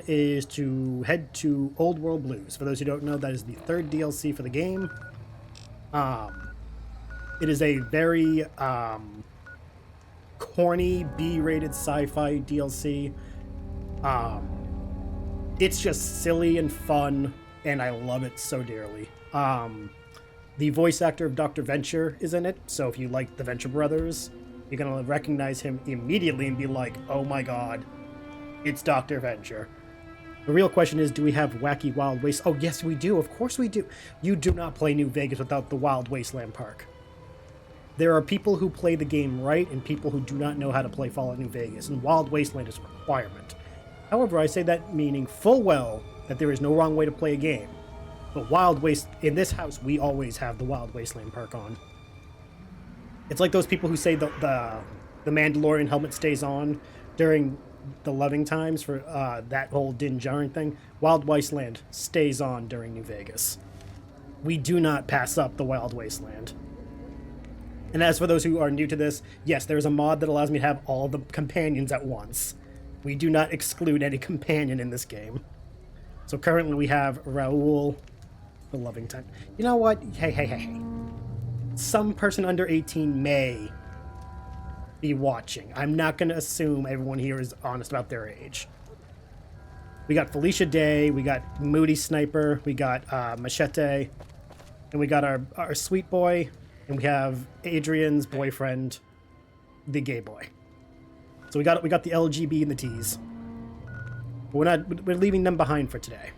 is to head to Old World Blues. For those who don't know, that is the third DLC for the game. It is a very corny B-rated sci-fi DLC. It's just silly and fun, and I love it so dearly. The voice actor of Dr. Venture is in it, so if you like the Venture Brothers, you're gonna recognize him immediately and be like, oh my god, it's Dr. Venture. The real question is, do we have Wacky Wild Waste? Oh yes, we do. Of course we do. You do not play New Vegas without the Wild Wasteland Park. There are people who play the game right and people who do not know how to play Fallout New Vegas, and Wild Wasteland is a requirement. However, I say that meaning full well that there is no wrong way to play a game. But Wild Waste, in this house, we always have the Wild Wasteland Park on. It's like those people who say the Mandalorian helmet stays on during the loving times for that whole Din Djarin thing. Wild Wasteland stays on during New Vegas. We do not pass up the Wild Wasteland. And as for those who are new to this, yes, there's a mod that allows me to have all the companions at once. We do not exclude any companion in this game. So currently we have Raoul, the loving time. You know what? Hey. Some person under 18 may be watching. I'm not going to assume everyone here is honest about their age. We got Felicia Day, we got Moody Sniper, we got Machete, and we got our sweet boy, and we have Adrian's boyfriend, the gay boy. So we got the LGB and the T's. But we're leaving them behind for today.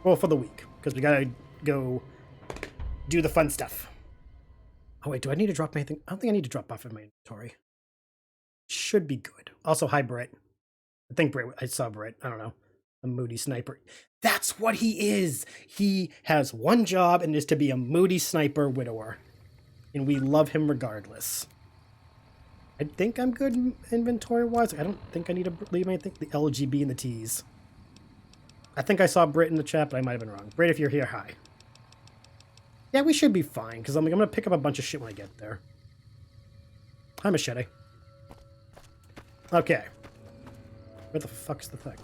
Well, for the week, because we gotta go do the fun stuff. Oh wait, do I need to drop anything? I don't think I need to drop off in my inventory. Should be good. Also, hi Brett. I think Brett, I saw Brett. I don't know. A moody sniper. That's what he is. He has one job and is to be a moody sniper widower. And we love him regardless. I think I'm good inventory-wise. I don't think I need to leave anything. The LGB and the T's. I think I saw Britt in the chat, but I might have been wrong. Britt, if you're here, hi. Yeah, we should be fine, because I'm going to pick up a bunch of shit when I get there. Hi, Machete. Okay. Where the fuck's the thing?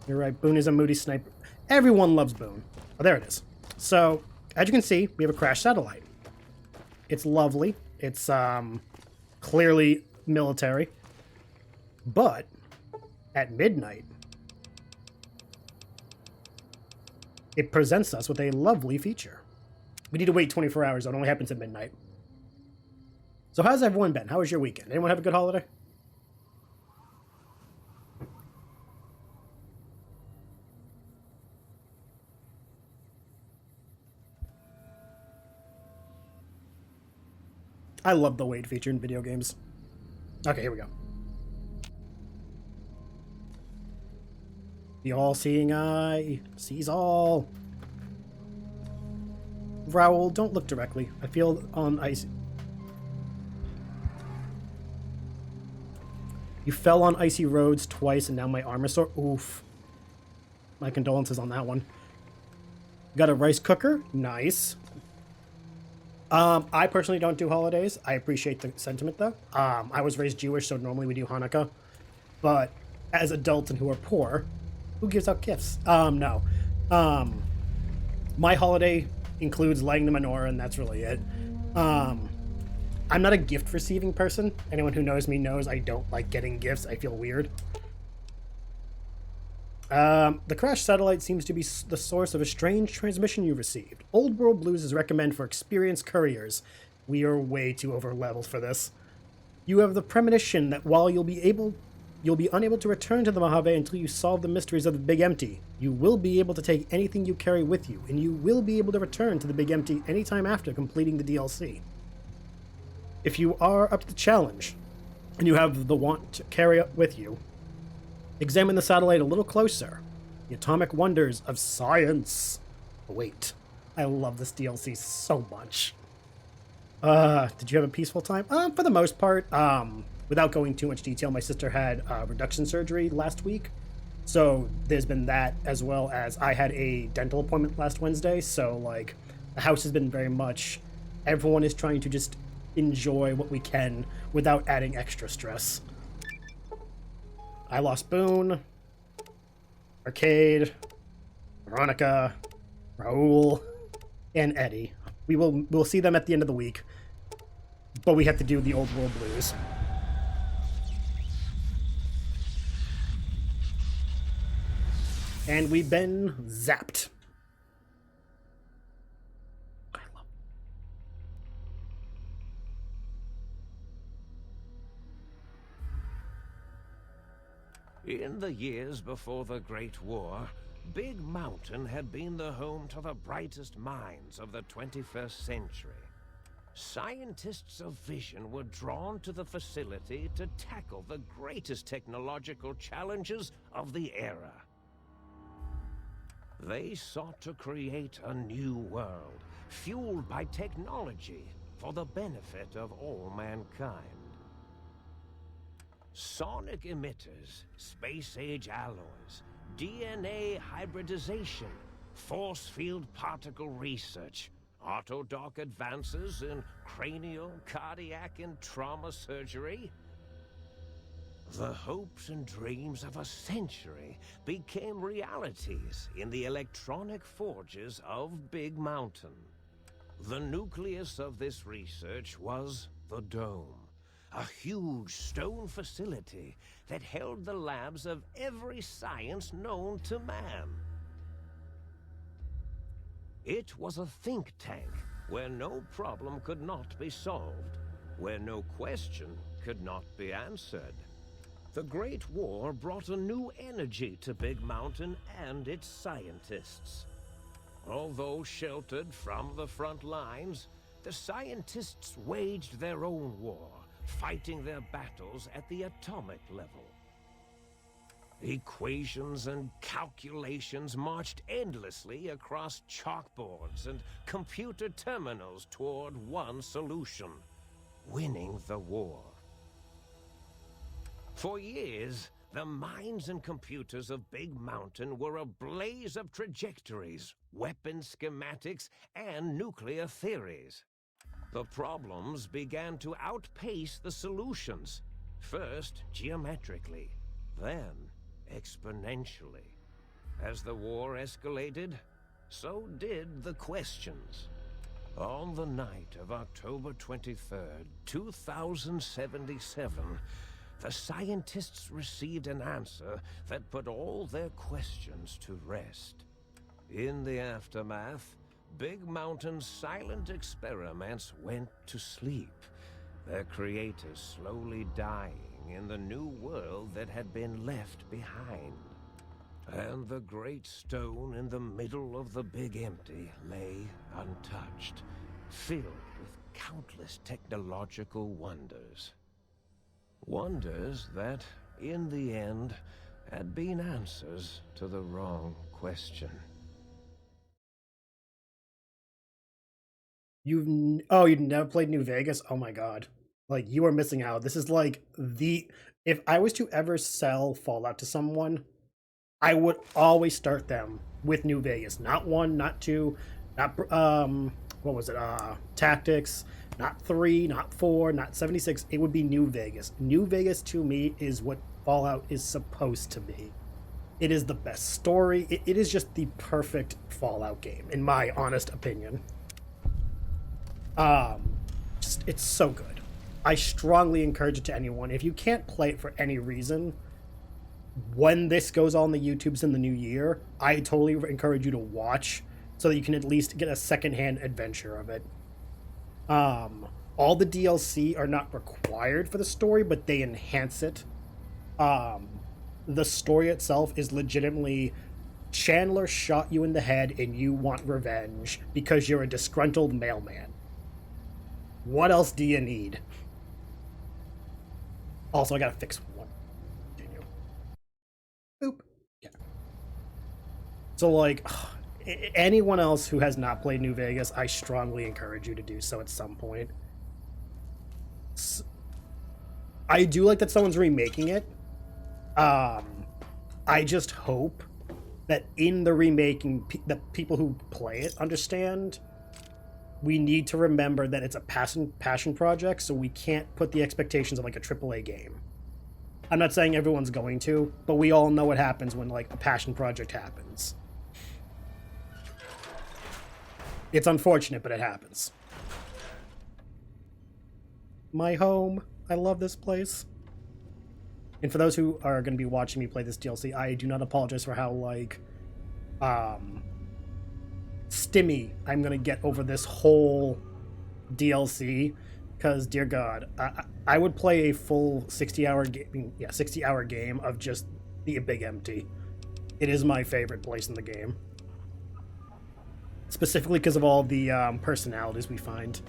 You're right, Boone is a moody sniper. Everyone loves Boone. Oh, there it is. So, as you can see, we have a crashed satellite. It's lovely. It's clearly military. But at midnight, it presents us with a lovely feature. We need to wait 24 hours. It only happens at midnight. So how's everyone been? How was your weekend? Anyone have a good holiday? I love the wait feature in video games. Okay, here we go. The all-seeing eye sees all. Raoul, don't look directly. I feel on ice. You fell on icy roads twice and now my arm is sore. Oof. My condolences on that one. Got a rice cooker. Nice. I personally don't do holidays. I appreciate the sentiment, though. I was raised Jewish, so normally we do Hanukkah. But as adults and who are poor, who gives out gifts? No. My holiday includes lighting the menorah, and that's really it. I'm not a gift-receiving person. Anyone who knows me knows I don't like getting gifts. I feel weird. The crashed satellite seems to be the source of a strange transmission you received. Old World Blues is recommended for experienced couriers. We are way too over-leveled for this. You have the premonition that while you'll be unable to return to the Mojave until you solve the mysteries of the Big Empty, you will be able to take anything you carry with you, and you will be able to return to the Big Empty anytime after completing the DLC. If you are up to the challenge, and you have the want to carry it with you, examine the satellite a little closer. The atomic wonders of science await. I love this DLC so much. Did you have a peaceful time? For the most part. Without going too much detail, my sister had reduction surgery last week. So there's been that, as well as I had a dental appointment last Wednesday. So, like, the house has been very much... Everyone is trying to just enjoy what we can without adding extra stress. I Lost Boone, Arcade, Veronica, Raul, and Eddie. We'll see them at the end of the week, but we have to do the Old World Blues. And we've been zapped. In the years before the Great War, Big Mountain had been the home to the brightest minds of the 21st century. Scientists of vision were drawn to the facility to tackle the greatest technological challenges of the era. They sought to create a new world, fueled by technology for the benefit of all mankind. Sonic emitters, space-age alloys, DNA hybridization, force field particle research, autodoc advances in cranial, cardiac, and trauma surgery. The hopes and dreams of a century became realities in the electronic forges of Big Mountain. The nucleus of this research was the Dome, a huge stone facility that held the labs of every science known to man. It was a think tank where no problem could not be solved, where no question could not be answered. The Great War brought a new energy to Big Mountain and its scientists. Although sheltered from the front lines, the scientists waged their own war, fighting their battles at the atomic level. Equations and calculations marched endlessly across chalkboards and computer terminals toward one solution: winning the war. For years, the minds and computers of Big Mountain were a blaze of trajectories, weapon schematics, and nuclear theories. The problems began to outpace the solutions, first geometrically, then exponentially. As the war escalated, so did the questions. On the night of October 23rd, 2077, the scientists received an answer that put all their questions to rest. In the aftermath, Big Mountain's silent experiments went to sleep, their creators slowly dying in the new world that had been left behind. And the great stone in the middle of the Big Empty lay untouched, filled with countless technological wonders. Wonders that, in the end, had been answers to the wrong question. You've never played New Vegas? Oh my god. Like, you are missing out. This is like if I was to ever sell Fallout to someone, I would always start them with New Vegas. Not 1, not 2, not what was it? Tactics, not 3, not 4, not 76. It would be New Vegas. New Vegas to me is what Fallout is supposed to be. It is the best story. It is just the perfect Fallout game, in my honest opinion. It's so good. I strongly encourage it to anyone. If you can't play it for any reason, when this goes on the YouTubes in the new year, I totally encourage you to watch so that you can at least get a secondhand adventure of it. All the DLC are not required for the story, but they enhance it. The story itself is legitimately Chandler shot you in the head and you want revenge because you're a disgruntled mailman. What else do you need? Also, I gotta fix one. Continue. Boop. Yeah. So, like, anyone else who has not played New Vegas, I strongly encourage you to do so at some point. I do like that someone's remaking it. I just hope that in the remaking, the people who play it understand we need to remember that it's a passion project, so we can't put the expectations of like a AAA game. I'm not saying everyone's going to, but we all know what happens when, like, a passion project happens. It's unfortunate, but it happens. My home. I love this place. And for those who are going to be watching me play this DLC, I do not apologize for how, like, stimmy I'm going to get over this whole DLC. Because, dear God, I would play a full 60-hour game, 60-hour game of just the Big Empty. It is my favorite place in the game. Specifically because of all the personalities we find.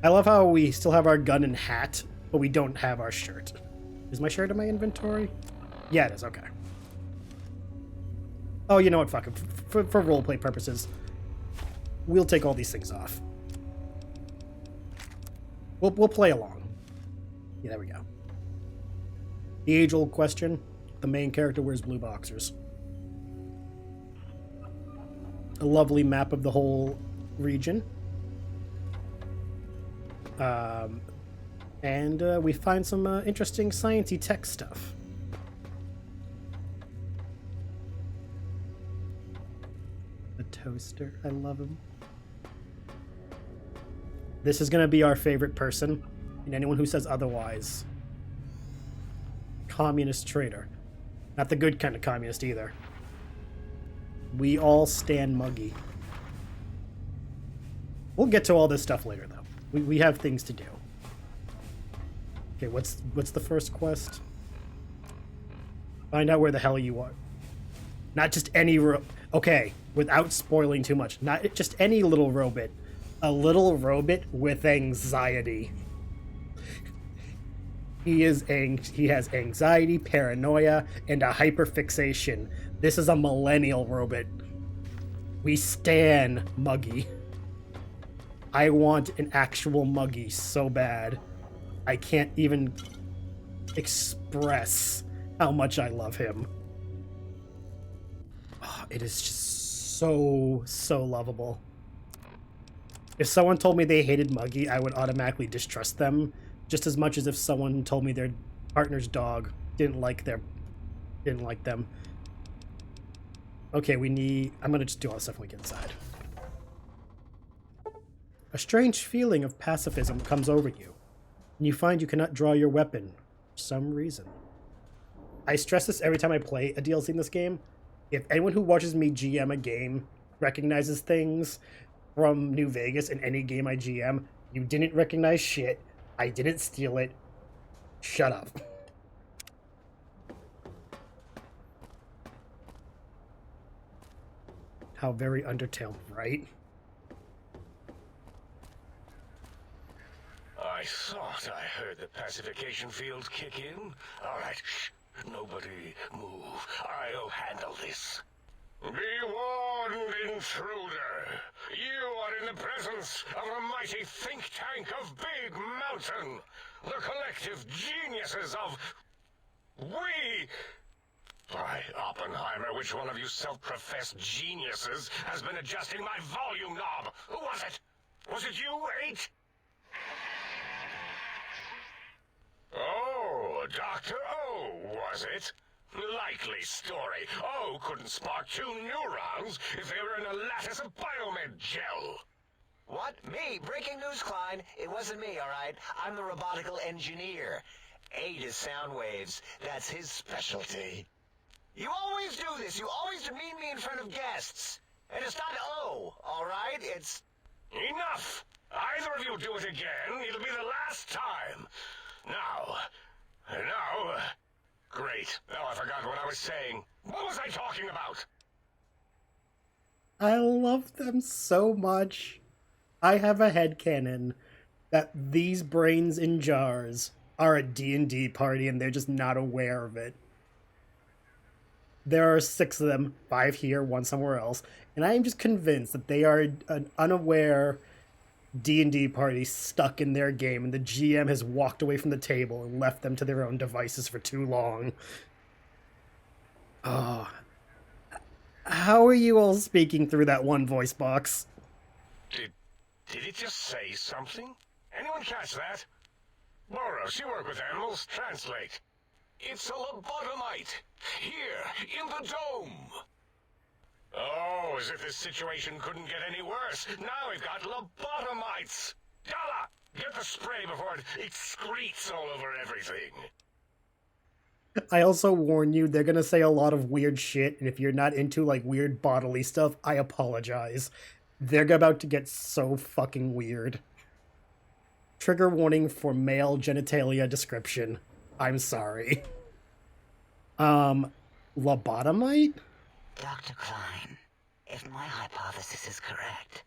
I love how we still have our gun and hat, but we don't have our shirt. Is my shirt in my inventory? Yeah, it is. Okay. Oh, you know what? Fuck it. For roleplay purposes, we'll take all these things off. We'll play along. Yeah, there we go. The age-old question. The main character wears blue boxers. A lovely map of the whole region. And we find some interesting sciencey tech stuff. A toaster. I love him. This is going to be our favorite person, and anyone who says otherwise. Communist traitor. Not the good kind of communist either. We all stand Muggy. We'll get to all this stuff later, though. We have things to do. Okay, what's the first quest? Find out where the hell you are. Not just any okay, without spoiling too much. Not just any little robot. A little robot with anxiety. He has anxiety, paranoia, and a hyperfixation. This is a millennial robot. We stan Muggy. I want an actual Muggy so bad. I can't even express how much I love him. Oh, it is just so lovable. If someone told me they hated Muggy, I would automatically distrust them, just as much as if someone told me their partner's dog didn't like them. Okay, I'm gonna just do all this stuff when we get inside. A strange feeling of pacifism comes over you, and you find you cannot draw your weapon for some reason. I stress this every time I play a DLC in this game. If anyone who watches me GM a game recognizes things from New Vegas in any game I GM, you didn't recognize shit. I didn't steal it. Shut up. How very Undertale, right? I thought I heard the pacification field kick in. All right, shh. Nobody move. I'll handle this. Be warned, intruder. You are in the presence of a mighty think tank of Big Mountain. The collective geniuses of... We... By Oppenheimer, which one of you self-professed geniuses has been adjusting my volume knob? Who was it? Was it you, 8? Oh, Dr. O, was it? Likely story. O couldn't spark 2 neurons if they were in a lattice of biomed gel. What? Me? Breaking news, Klein. It wasn't me, all right? I'm the robotical engineer. 8 is sound waves. That's his specialty. You always do this. You always demean me in front of guests. And it's not O, all right? It's... Enough! Either of you do it again, it'll be the last time. Now... Great. Now I forgot what I was saying. What was I talking about? I love them so much. I have a headcanon that these brains in jars are a D&D party and they're just not aware of it. There are 6 of them, 5 here, 1 somewhere else, and I am just convinced that they are an unaware D&D party stuck in their game, and the GM has walked away from the table and left them to their own devices for too long. Oh. How are you all speaking through that one voice box? Did it just say something? Anyone catch that? Boros, you work with animals. Translate. It's a lobotomite. Here, in the dome. Oh, as if this situation couldn't get any worse. Now we've got lobotomites. Gala, get the spray before it excretes all over everything. I also warn you, they're gonna say a lot of weird shit, and if you're not into, like, weird bodily stuff, I apologize. They're about to get so fucking weird. Trigger warning for male genitalia description. I'm sorry. Lobotomite? Dr. Klein, if my hypothesis is correct,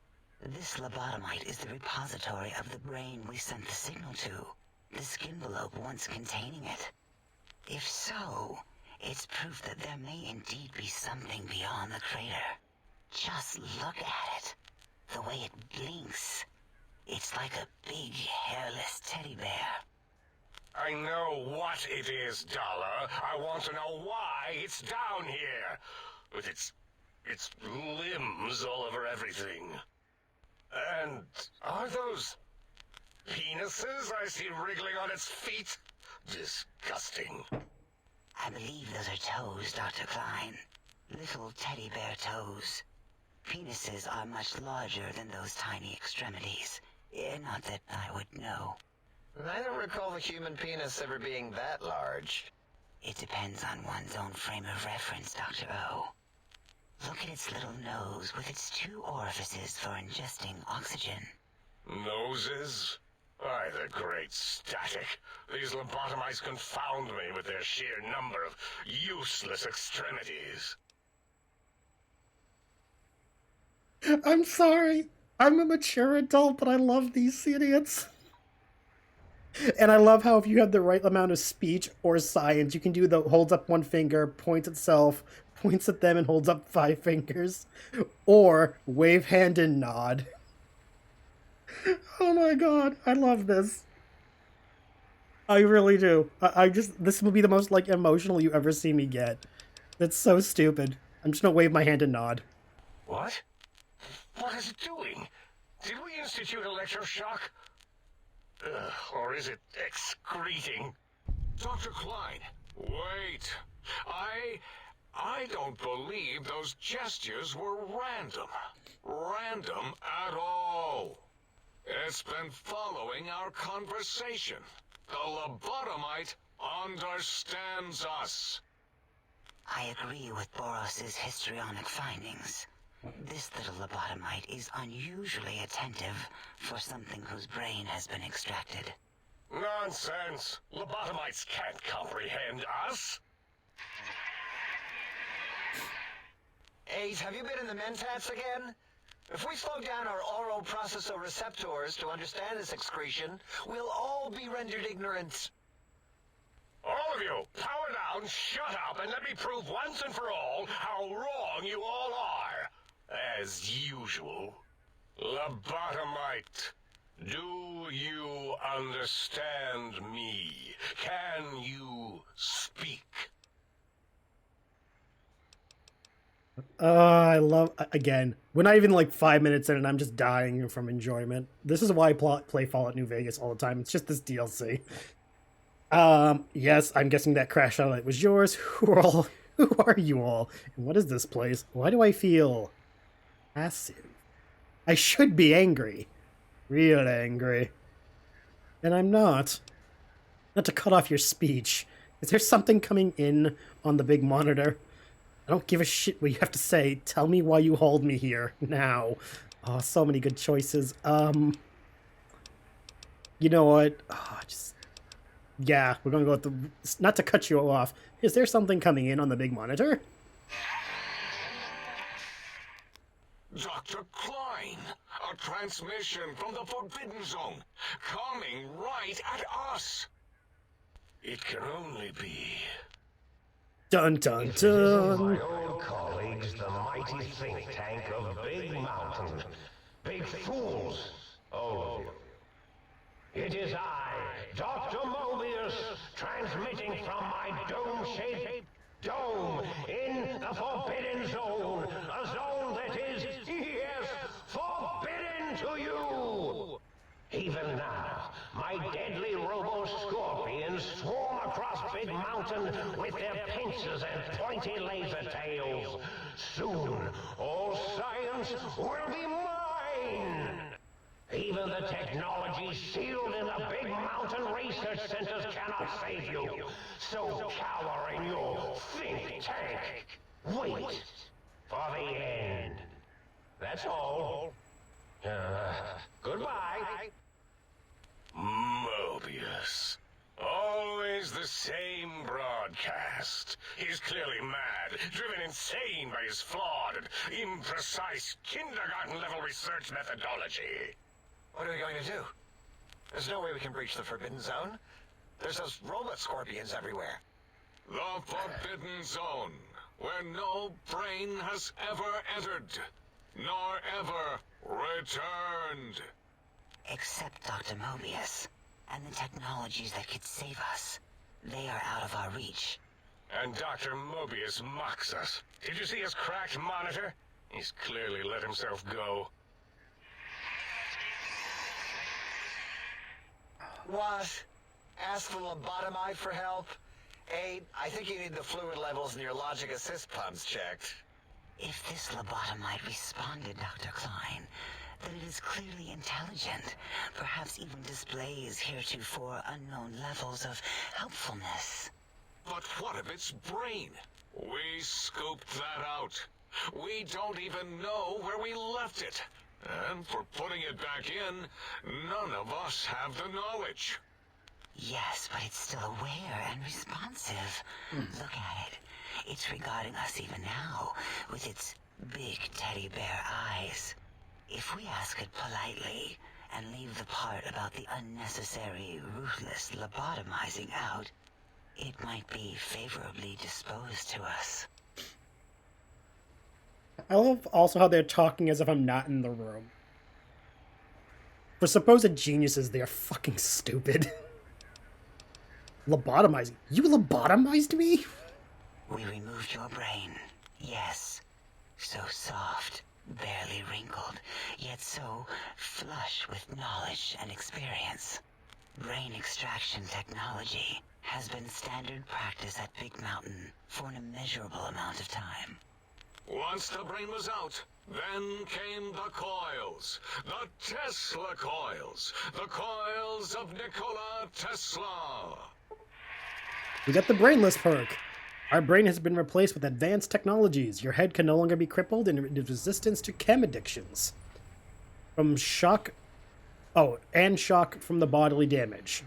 this lobotomite is the repository of the brain we sent the signal to, the skinvelope once containing it. If so, it's proof that there may indeed be something beyond the crater. Just look at it. The way it blinks. It's like a big, hairless teddy bear. I know what it is, Dollar. I want to know why it's down here. With its limbs all over everything. And are those penises I see wriggling on its feet? Disgusting. I believe those are toes, Dr. Klein. Little teddy bear toes. Penises are much larger than those tiny extremities. Not that I would know. I don't recall the human penis ever being that large. It depends on one's own frame of reference, Dr. O. Look at its little nose with its 2 orifices for ingesting oxygen. Noses? Why, the great static. These lobotomites confound me with their sheer number of useless extremities. I'm sorry. I'm a mature adult, but I love these idiots. And I love how if you have the right amount of speech or science, you can do the holds up 1 finger, points at self, points at them, and holds up 5 fingers. Or wave hand and nod. Oh my god, I love this. I really do. This will be the most, like, emotional you ever see me get. That's so stupid. I'm just gonna wave my hand and nod. What? What is it doing? Did we institute electroshock? Or is it excreting? Dr. Klein, wait. I don't believe those gestures were random. Random at all. It's been following our conversation. The lobotomite understands us. I agree with Boros's histrionic findings. This little lobotomite is unusually attentive for something whose brain has been extracted. Nonsense. Lobotomites can't comprehend us. Ace, have you been in the mentats again? If we slow down our oral processoreceptors to understand this excretion, we'll all be rendered ignorant. All of you, power down, shut up, and let me prove once and for all how wrong you all are. As usual. Lobotomite, do you understand me? Can you speak? I love, again, we're not even like 5 minutes in and I'm just dying from enjoyment. This is why I play Fallout New Vegas all the time. It's just this DLC. Yes, I'm guessing that crash highlight was yours. Who are you all? And what is this place? Why do I feel passive? I should be angry. Real angry. And I'm not. Not to cut off your speech. Is there something coming in on the big monitor? I don't give a shit what you have to say. Tell me why you hold me here now. Oh, so many good choices. You know what? Yeah, we're gonna go with the... Not to cut you off. Is there something coming in on the big monitor? Dr. Klein, a transmission from the Forbidden Zone, coming right at us. It can only be... Dun dun My dun. old colleagues, the mighty think tank of Big Mountain. Big fools, all of you. It is I, Dr. Mobius, transmitting from my dome-shaped dome in the Forbidden Zone. A zone that is, yes, forbidden to you. Even now, my deadly robos mountain with their pincers and pointy laser tails. Soon, all science will be mine. Even the technology sealed in the big mountain research centers cannot save you. So cower in your think tank. Wait for the end. That's all. Goodbye. Mobius. Always the same broadcast. He's clearly mad, driven insane by his flawed and imprecise kindergarten-level research methodology. What are we going to do? There's no way we can breach the Forbidden Zone. There's those robot scorpions everywhere. The Forbidden Zone, where no brain has ever entered, nor ever returned. Except Dr. Mobius, and the technologies that could save us. They are out of our reach. And Dr. Mobius mocks us. Did you see his cracked monitor? He's clearly let himself go. What? Ask the lobotomite for help? Aid, I think you need the fluid levels in your logic assist pumps checked. If this lobotomite responded, Dr. Klein, then it is clearly intelligent, perhaps even displays heretofore unknown levels of helpfulness. But what of its brain? We scooped that out. We don't even know where we left it. And for putting it back in, none of us have the knowledge. Yes, but it's still aware and responsive. Look at it. It's regarding us even now, with its big teddy bear eyes. If we ask it politely, and leave the part about the unnecessary, ruthless lobotomizing out, it might be favorably disposed to us. I love also how they're talking as if I'm not in the room. For supposed geniuses, they are fucking stupid. Lobotomizing? You lobotomized me? We removed your brain, yes. So soft, barely wrinkled, yet so flush with knowledge and experience. Brain extraction technology has been standard practice at Big Mountain for an immeasurable amount of time. Once the brain was out, then came the coils. The Tesla coils. The coils of Nikola Tesla. We got the brainless perk. Our brain has been replaced with advanced technologies. Your head can no longer be crippled and it is resistant to chem addictions. From shock... Oh, and shock from the bodily damage.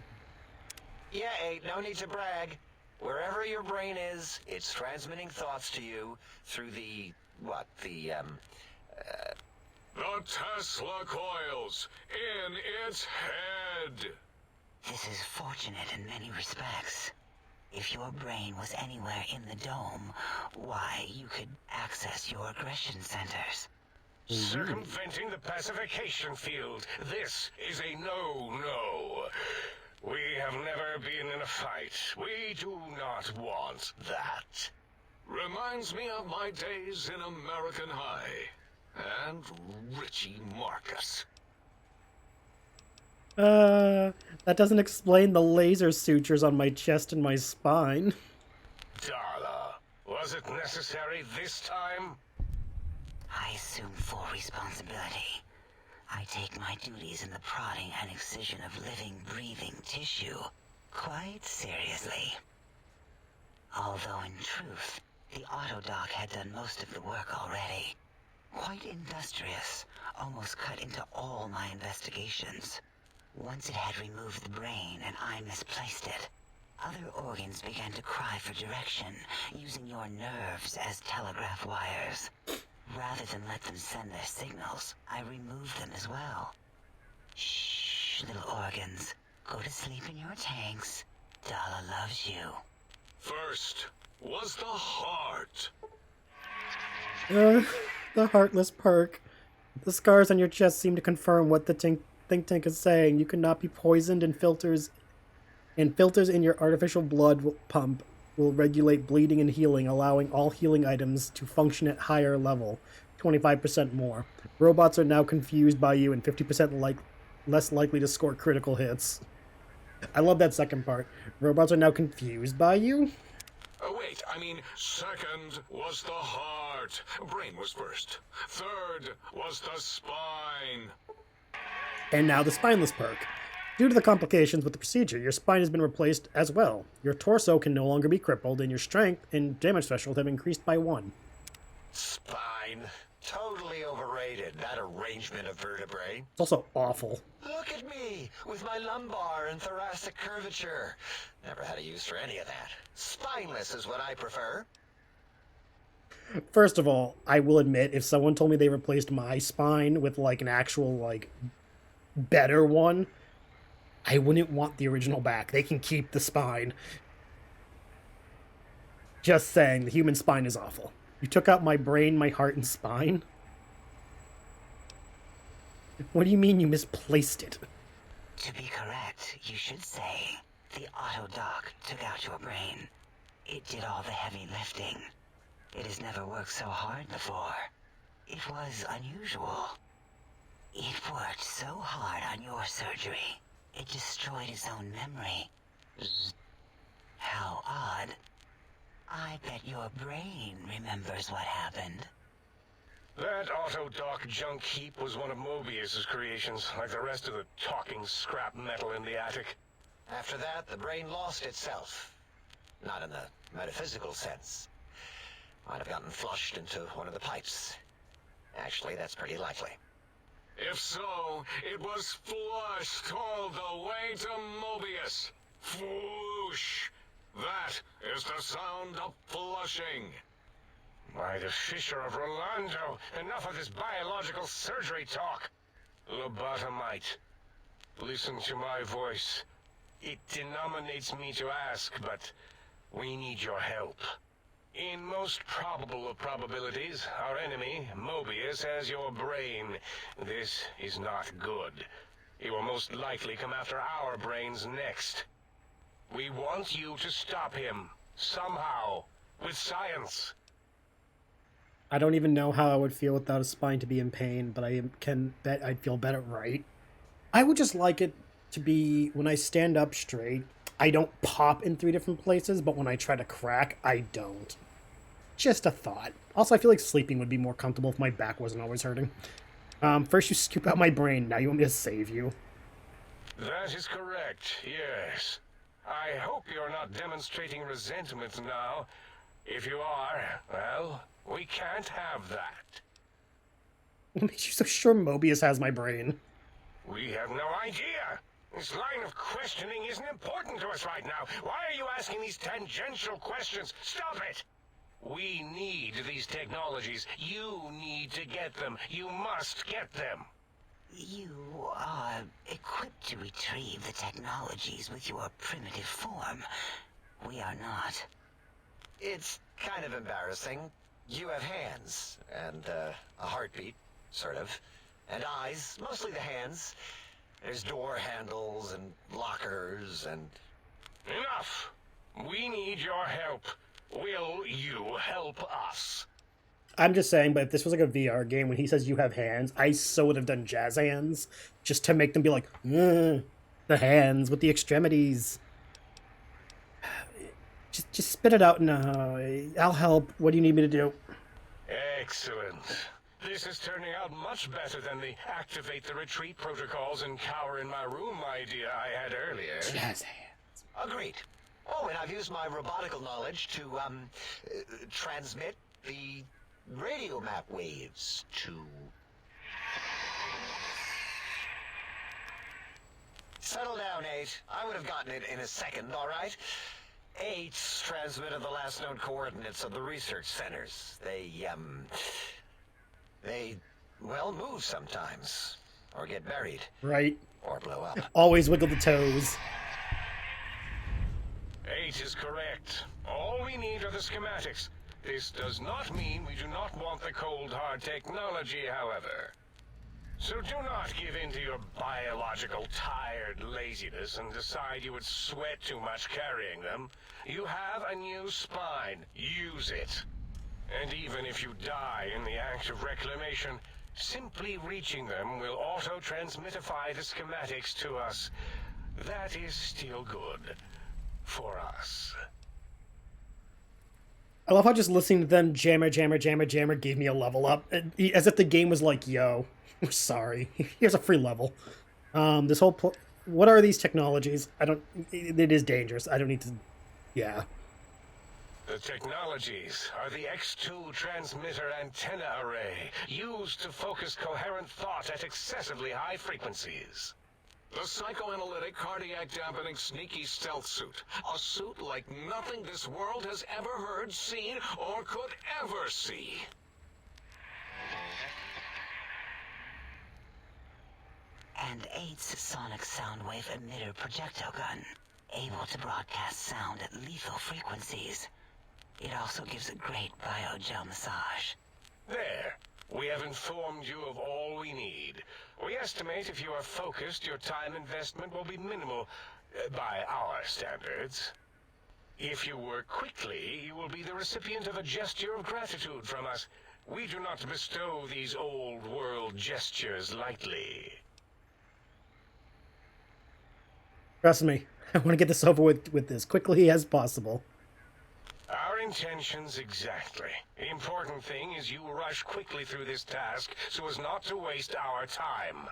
Yeah, Aid, no need to brag. Wherever your brain is, it's transmitting thoughts to you through the Tesla coils in its head. This is fortunate in many respects. If your brain was anywhere in the dome, why, you could access your aggression centers. Circumventing the pacification field. This is a no-no. We have never been in a fight. We do not want that. Reminds me of my days in American High. And Richie Marcus. That doesn't explain the laser sutures on my chest and my spine. Darla, was it necessary this time? I assume full responsibility. I take my duties in the prodding and excision of living, breathing tissue quite seriously. Although in truth, the autodoc had done most of the work already. Quite industrious, almost cut into all my investigations. Once it had removed the brain and I misplaced it, other organs began to cry for direction, using your nerves as telegraph wires. Rather than let them send their signals, I removed them as well. Shh, little organs. Go to sleep in your tanks. Dala loves you. First was the heart. The heartless perk. The scars on your chest seem to confirm what the think tank is saying. You cannot be poisoned, and filters in your artificial blood pump will regulate bleeding and healing, allowing all healing items to function at higher level, 25% more. Robots are now confused by you and 50% less likely to score critical hits. I love that second part. Robots are now confused by you? wait. I mean, second was the heart. Brain was first. Third was the spine. And now the spineless perk. Due to the complications with the procedure, your spine has been replaced as well. Your torso can no longer be crippled, and your strength and damage threshold have increased by 1. Spine. Totally overrated, that arrangement of vertebrae. It's also awful. Look at me, with my lumbar and thoracic curvature. Never had a use for any of that. Spineless is what I prefer. First of all, I will admit, if someone told me they replaced my spine with, like, an actual, like, better one, I wouldn't want the original back. They can keep the spine. Just saying, the human spine is awful. You took out my brain, my heart, and spine? What do you mean you misplaced it? To be correct, you should say the auto dock took out your brain. It did all the heavy lifting. It has never worked so hard before. It was unusual. It worked so hard on your surgery, it destroyed its own memory. How odd. I bet your brain remembers what happened. That auto-dock junk heap was one of Mobius's creations, like the rest of the talking scrap metal in the attic. After that, the brain lost itself. Not in the metaphysical sense. Might have gotten flushed into one of the pipes. Actually, that's pretty likely. If so, it was flushed all the way to Mobius. Flush. That is the sound of flushing. By the Fisher of Rolando, enough of this biological surgery talk. Lobotomite, listen to my voice. It denominates me to ask, but we need your help. In most probable of probabilities, our enemy, Mobius, has your brain. This is not good. He will most likely come after our brains next. We want you to stop him, somehow, with science. I don't even know how I would feel without a spine to be in pain, but I can bet I'd feel better, right? I would just like it to be, when I stand up straight, I don't pop in 3 different places, but when I try to crack, I don't. Just a thought. Also, I feel like sleeping would be more comfortable if my back wasn't always hurting. First you scoop out my brain, now you want me to save you. That is correct, yes. I hope you're not demonstrating resentment now. If you are, well, we can't have that. What makes you so sure Mobius has my brain? We have no idea. This line of questioning isn't important to us right now. Why are you asking these tangential questions? Stop it! We need these technologies. You need to get them. You must get them. You are equipped to retrieve the technologies with your primitive form. We are not. It's kind of embarrassing. You have hands, and a heartbeat, sort of, and eyes, mostly the hands. There's door handles and lockers and... Enough! We need your help. Will you help us? I'm just saying, but if this was like a VR game, when he says you have hands, I so would have done jazz hands, just to make them be like, the hands with the extremities. Just spit it out now. I'll help. What do you need me to do? Excellent. This is turning out much better than the activate the retreat protocols and cower in my room idea I had earlier. Jazz hands. Agreed. Oh, and I've used my robotical knowledge to, transmit the radio map waves to... Settle down, 8. I would have gotten it in a second, all right? 8's transmitted the last known coordinates of the research centers. They, well, move sometimes. Or get buried. Right. Or blow up. Always wiggle the toes. 8 is correct. All we need are the schematics. This does not mean we do not want the cold hard technology, however. So do not give in to your biological tired laziness and decide you would sweat too much carrying them. You have a new spine. Use it. And even if you die in the act of reclamation, simply reaching them will auto-transmitify the schematics to us. That is still good. For us. I love how just listening to them jammer gave me a level up, as if the game was like, "Yo, we're sorry. Here's a free level." This whole what are these technologies? I don't. It is dangerous. I don't need to. Yeah. The technologies are the X2 transmitter antenna array, used to focus coherent thought at excessively high frequencies. The psychoanalytic, cardiac-dampening, sneaky stealth suit. A suit like nothing this world has ever heard, seen, or could ever see. And 8's sonic soundwave emitter projectile gun, able to broadcast sound at lethal frequencies. It also gives a great biogel massage. There. We have informed you of all we need. We estimate if you are focused, your time investment will be minimal, by our standards. If you work quickly, you will be the recipient of a gesture of gratitude from us. We do not bestow these old-world gestures lightly. Trust me, I want to get this over with as quickly as possible. Our intentions exactly. The important thing is you rush quickly through this task so as not to waste our time.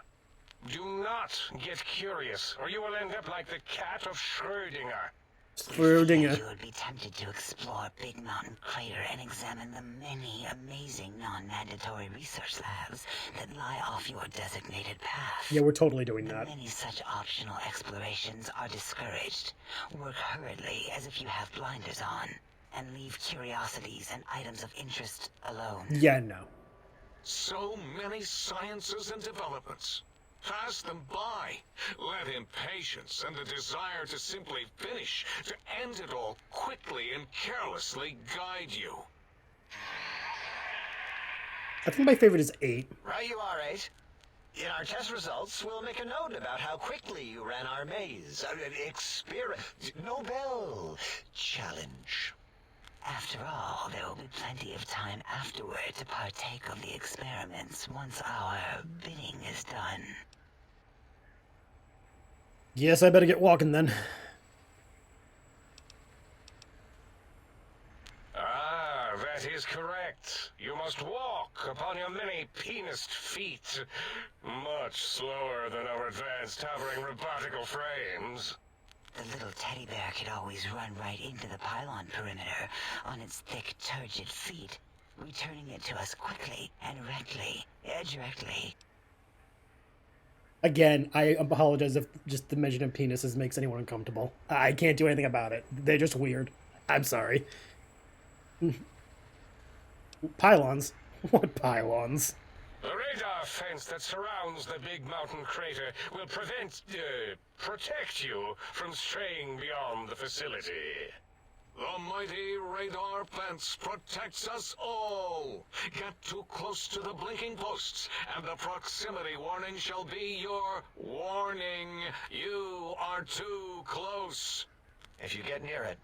Do not get curious, or you will end up like the cat of Schrödinger. Schrödinger. You would be tempted to explore Big Mountain Crater and examine the many amazing non-mandatory research labs that lie off your designated path. Yeah, we're totally doing that. Many such optional explorations are discouraged. Work hurriedly as if you have blinders on, and leave curiosities and items of interest alone. Yeah, no. So many sciences and developments. Pass them by. Let impatience and the desire to simply finish, to end it all quickly and carelessly guide you. I think my favorite is 8. Right you are, 8. In our test results, we'll make a note about how quickly you ran our maze. Nobel challenge. After all, there will be plenty of time afterward to partake of the experiments once our bidding is done. Yes, I better get walking then. Ah, that is correct. You must walk upon your many penised feet. Much slower than our advanced hovering robotical frames. The little teddy bear could always run right into the pylon perimeter on its thick, turgid feet, returning it to us quickly and directly. Again, I apologize if just the mention of penises makes anyone uncomfortable. I can't do anything about it. They're just weird. I'm sorry. Pylons? What pylons? The radar fence that surrounds the big mountain crater will protect you from straying beyond the facility. The mighty radar fence protects us all. Get too close to the blinking posts, and the proximity warning shall be your warning. You are too close. If you get near it,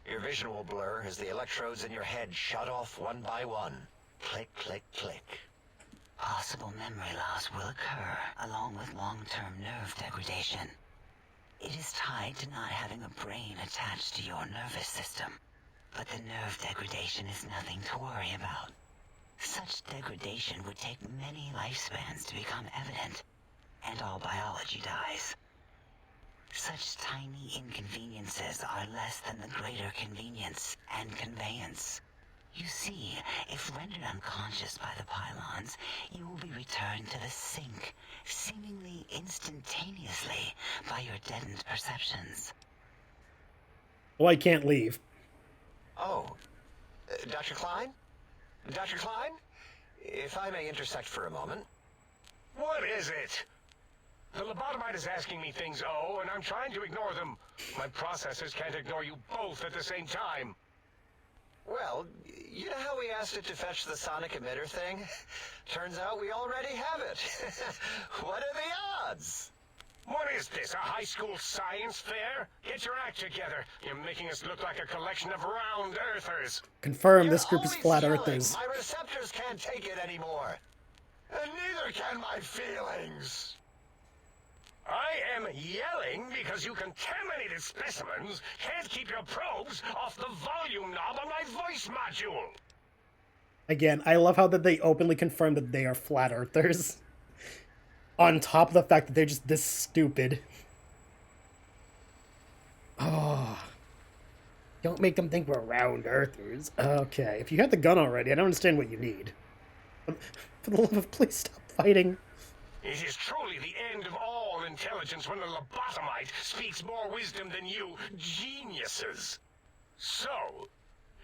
your vision will blur as the electrodes in your head shut off one by one. Click, click, click. Possible memory loss will occur, along with long-term nerve degradation. It is tied to not having a brain attached to your nervous system, but the nerve degradation is nothing to worry about. Such degradation would take many lifespans to become evident, and all biology dies. Such tiny inconveniences are less than the greater convenience and conveyance. You see, if rendered unconscious by the pylons, you will be returned to the sink, seemingly instantaneously, by your deadened perceptions. Oh, I can't leave. Oh, Dr. Klein? Dr. Klein? If I may intersect for a moment. What is it? The lobotomite is asking me things, and I'm trying to ignore them. My processors can't ignore you both at the same time. Well, you know how we asked it to fetch the sonic emitter thing? Turns out we already have it. What are the odds? What is this, a high school science fair? Get your act together. You're making us look like a collection of round earthers. Confirm this group is You're flat always earthers. yelling. My receptors can't take it anymore. And neither can my feelings. I am yelling because you contaminated specimens can't keep your probes off the volume knob on my voice module. Again, I love how that they openly confirm that they are flat earthers. On top of the fact that they're just this stupid. Oh. Don't make them think we're round earthers. Okay, if you had the gun already, I don't understand what you need. For the love of, please stop fighting. It is truly the end of all intelligence when the lobotomite speaks more wisdom than you geniuses. So,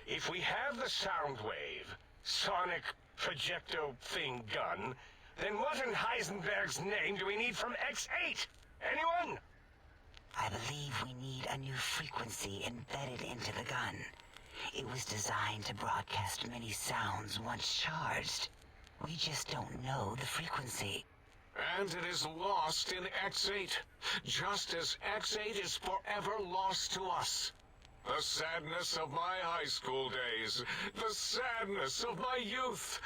if we have the sound wave, sonic projecto thing gun, then what in Heisenberg's name do we need from X8? Anyone? I believe we need a new frequency embedded into the gun. It was designed to broadcast many sounds once charged. We just don't know the frequency. And it is lost in X8, just as X8 is forever lost to us. The sadness of my high school days, the sadness of my youth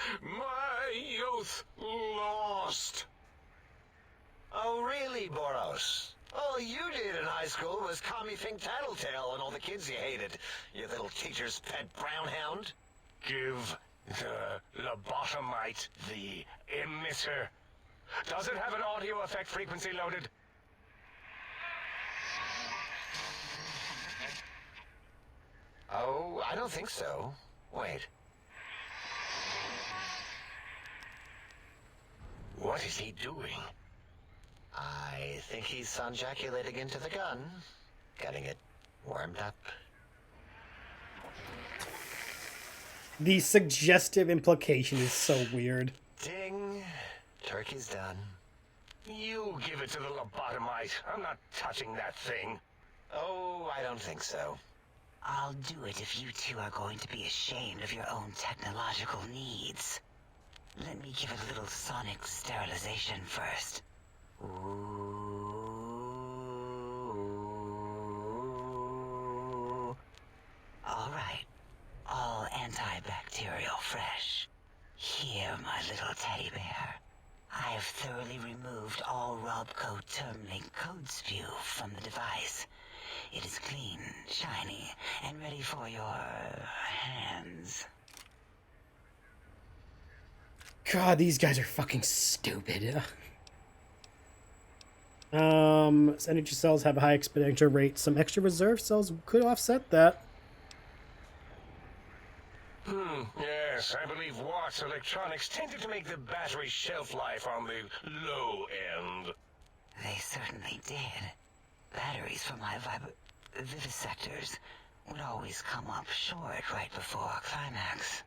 lost. Oh, really, Boros? All you did in high school was call me Fink Tattletale and all the kids you hated, you little teacher's pet brown hound. Give the lobotomite the emitter. Does it have an audio effect frequency loaded? Oh, I don't think so. Wait. What is he doing? I think he's sonjaculating into the gun. Getting it warmed up. The suggestive implication is so weird. Ding. Turkey's done. You give it to the lobotomite. I'm not touching that thing. Oh, I don't think so. I'll do it if you two are going to be ashamed of your own technological needs. Let me give it a little sonic sterilization first. Ooh. All right. All antibacterial fresh. Here, my little teddy bear. I have thoroughly removed all Robco Termlink code spew from the device. It is clean, shiny, and ready for your hands. God, these guys are fucking stupid. Energy cells have a high expenditure rate. Some extra reserve cells could offset that. Yes, I believe Watt's electronics tended to make the battery shelf life on the low end. They certainly did. Batteries for my vivisectors would always come up short right before climax.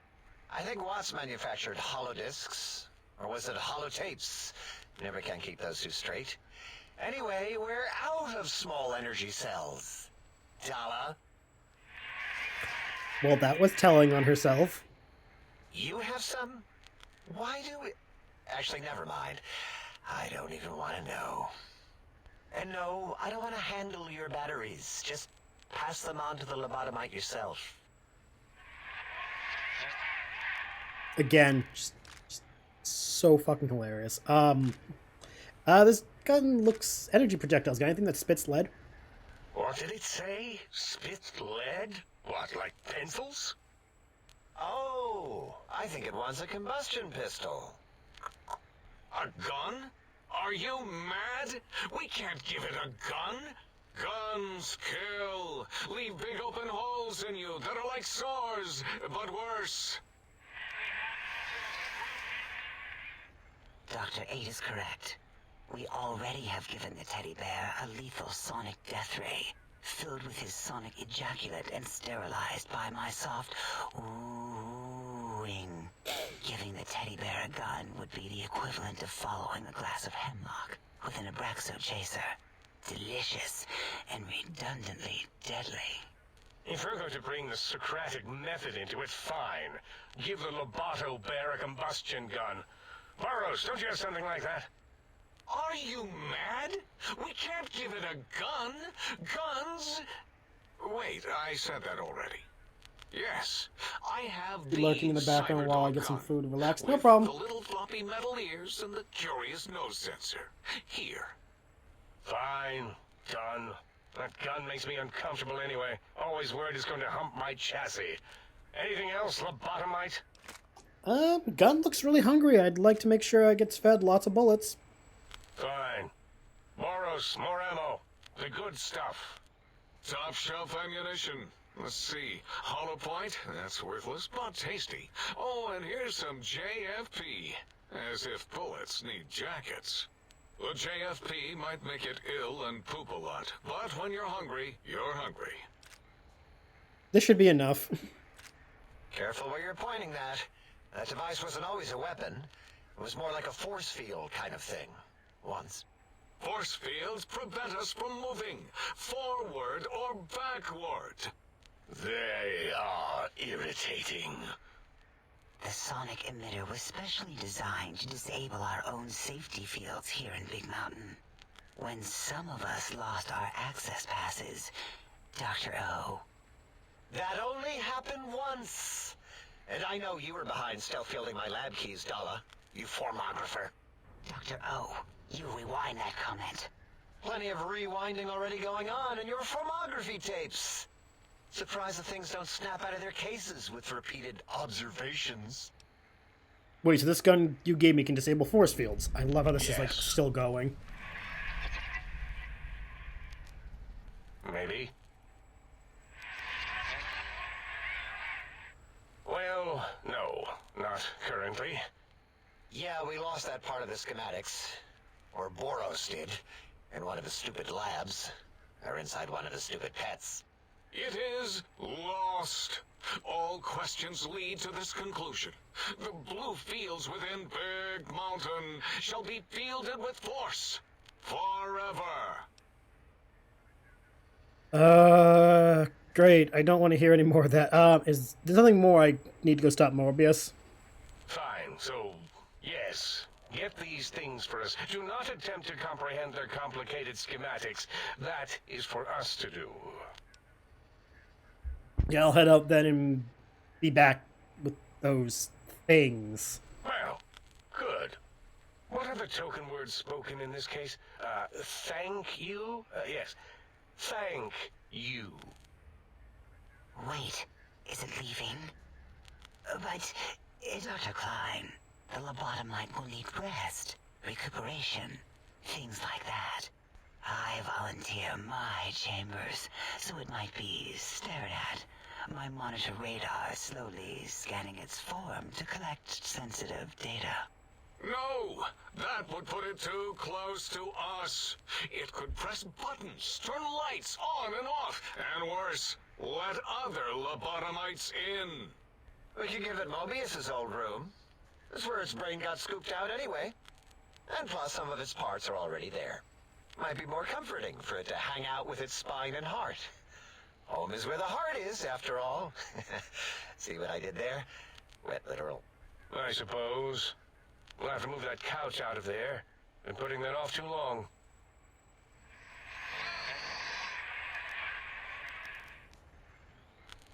I think Watts manufactured holodiscs. Or was it holotapes? Never can keep those two straight. Anyway, we're out of small energy cells. Dala, Well, that was telling on herself. you have some? Why do we... Actually, never mind. I don't even want to know. And no, I don't want to handle your batteries. Just pass them on to the lobotomite yourself. Again, just so fucking hilarious. This gun looks energy projectiles. Got anything that spits lead? What did it say? Spit lead? What, like pencils? Oh, I think it wants a combustion pistol. A gun? Are you mad? We can't give it a gun. Guns kill. Leave big open holes in you that are like sores, but worse. Dr. 8 is correct. We already have given the teddy bear a lethal sonic death ray, filled with his sonic ejaculate and sterilized by my soft oohing. Giving the teddy bear a gun would be the equivalent of following a glass of hemlock with an Abraxo chaser. Delicious and redundantly deadly. If we're going to bring the Socratic method into it, fine. Give the Loboto bear a combustion gun. Burroughs, don't you have something like that? Are you mad? We can't give it a gun. Guns... Wait, I said that already. Yes, I have Be the lurking in the background while I get some Cyberdog food and relax. gun No with problem. the little floppy metal ears and the curious nose sensor. Here. Fine. Done. That gun makes me uncomfortable anyway. Always worried it's going to hump my chassis. Anything else, lobotomite? Gun looks really hungry. I'd like to make sure it gets fed lots of bullets. Fine. Boros, more ammo. The good stuff. Top shelf ammunition. Let's see. Hollow point? That's worthless, but tasty. Oh, and here's some JFP. As if bullets need jackets. The JFP might make it ill and poop a lot, but when you're hungry, you're hungry. This should be enough. Careful where you're pointing that. That device wasn't always a weapon. It was more like a force field kind of thing. Once. Force fields prevent us from moving, forward or backward. They are irritating. The sonic emitter was specially designed to disable our own safety fields here in Big Mountain. When some of us lost our access passes, Dr. O. That only happened once. And I know you were behind stealth fielding my lab keys, Dala. You formographer. Dr. O, you rewind that comment. Plenty of rewinding already going on in your formography tapes. Surprised that things don't snap out of their cases with repeated observations. Wait, so this gun you gave me can disable force fields. I love how this is, like, Yes. still going. Maybe. Well, no, not currently. Yeah, we lost that part of the schematics. Or Boros did. In one of his stupid labs. Or inside one of his stupid pets. It is lost. All questions lead to this conclusion. The blue fields within Big Mountain shall be fielded with force. Forever. Great. I don't want to hear any more of that. Is there something more I need to go stop Morbius? Fine, so, yes. Get these things for us. Do not attempt to comprehend their complicated schematics. That is for us to do. Yeah, I'll head out then and be back with those things. Well, good. What are the token words spoken in this case? Thank you? Yes. Thank you. Wait, is it leaving? But, Dr. Klein, the lobotomite will need rest, recuperation, things like that. I volunteer my chambers, so it might be stared at. My monitor radar slowly scanning its form to collect sensitive data. No, that would put it too close to us. It could press buttons, turn lights on and off, and worse, let other lobotomites in. We could give it Mobius's old room. That's where its brain got scooped out anyway. And plus some of its parts are already there. Might be more comforting for it to hang out with its spine and heart. Home is where the heart is, after all. See what I did there? Wet literal. I suppose. We'll have to move that couch out of there. Been putting that off too long.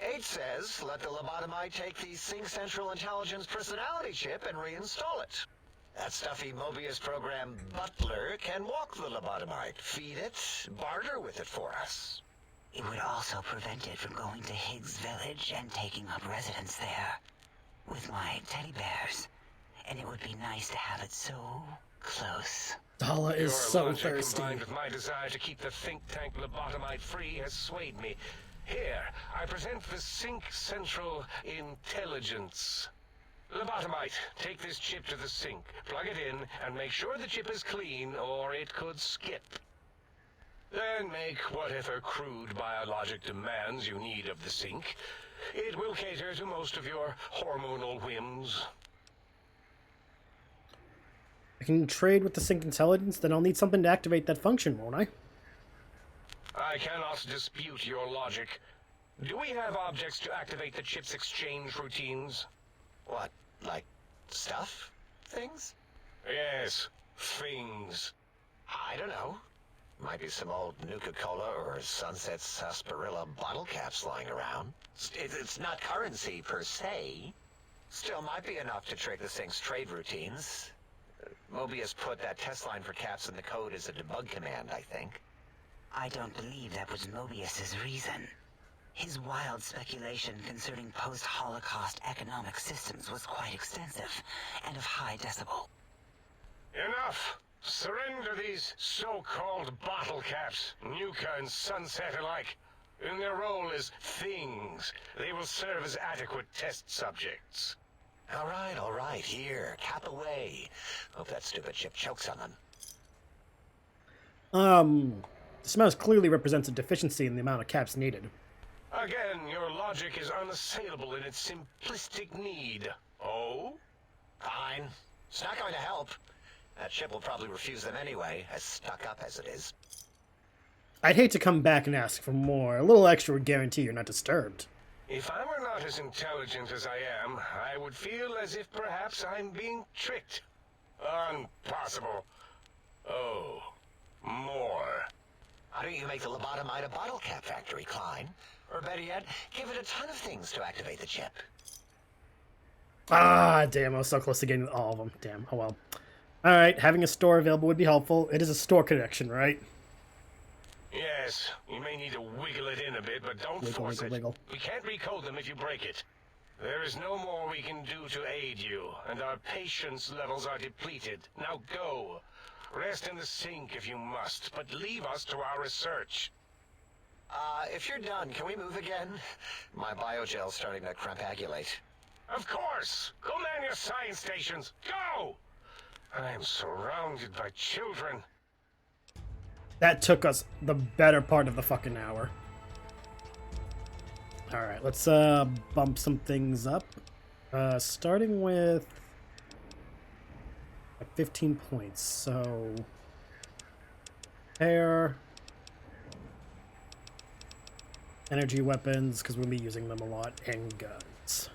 H says, let the lobotomite take the Sync Central Intelligence personality chip and reinstall it. That stuffy Mobius program butler can walk the lobotomite, feed it, barter with it for us. It would also prevent it from going to Higgs Village and taking up residence there. With my teddy bears. And it would be nice to have it so close. Dala is Your so logic thirsty. combined with my desire to keep the think tank lobotomite free has swayed me. Here, I present the Sync Central Intelligence. Lobotomite, take this chip to the sink, plug it in, and make sure the chip is clean, or it could skip. Then make whatever crude biologic demands you need of the sink. It will cater to most of your hormonal whims. I can trade with the Sync Intelligence, then I'll need something to activate that function, won't I? I cannot dispute your logic. Do we have objects to activate the chip's exchange routines? What, like stuff? Things? Yes, things. I don't know. Might be some old Nuka-Cola or Sunset Sarsaparilla bottle caps lying around. It's not currency per se. Still might be enough to trick the thing's trade routines. Mobius put that test line for caps in the code as a debug command, I think. I don't believe that was Mobius's reason. His wild speculation concerning post-Holocaust economic systems was quite extensive and of high decibel. Enough! Surrender these so-called bottle caps, Nuka and Sunset alike. In their role as things, they will serve as adequate test subjects. All right, here, cap away. Hope that stupid ship chokes on them. This mouse clearly represents a deficiency in the amount of caps needed. Again, your logic is unassailable in its simplistic need. Oh? Fine. It's not going to help. That ship will probably refuse them anyway, as stuck up as it is. I'd hate to come back and ask for more. A little extra would guarantee you're not disturbed. If I were not as intelligent as I am, I would feel as if perhaps I'm being tricked. Impossible. Oh, more. Why don't you make the lobotomite a bottle cap factory, Klein? Or better yet, give it a ton of things to activate the chip. Ah, damn, I was so close to getting all of them. Damn, oh well. Alright, having a store available would be helpful. It is a store connection, right? Yes, you may need to wiggle it in a bit, but don't force it. Wiggle. We can't recode them if you break it. There is no more we can do to aid you, and our patience levels are depleted. Now go. Rest in the sink if you must, but leave us to our research. If you're done, can we move again? My biogel's starting to crampagulate. Of course! Go man your science stations! Go! I am surrounded by children. That took us the better part of the fucking hour. Alright, let's bump some things up. Starting with 15 points, so air, energy weapons, because we'll be using them a lot, and guns.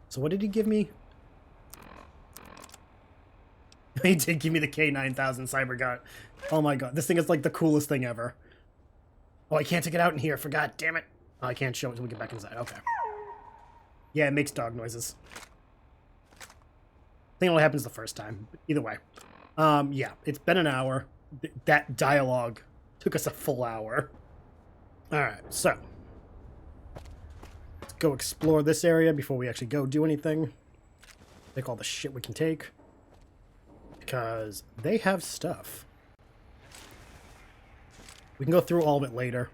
So what did he give me? He did give me the K9000 cyber gun. Oh my god, this thing is like the coolest thing ever. Oh, I can't take it out in here, forgot, damn it. Oh, I can't show it until we get back inside, okay. Yeah, it makes dog noises. I think it only happens the first time. Either way. Yeah, it's been an hour. That dialogue took us a full hour. Alright, so. Let's go explore this area before we actually go do anything. Take all the shit we can take. Because they have stuff. We can go through all of it later.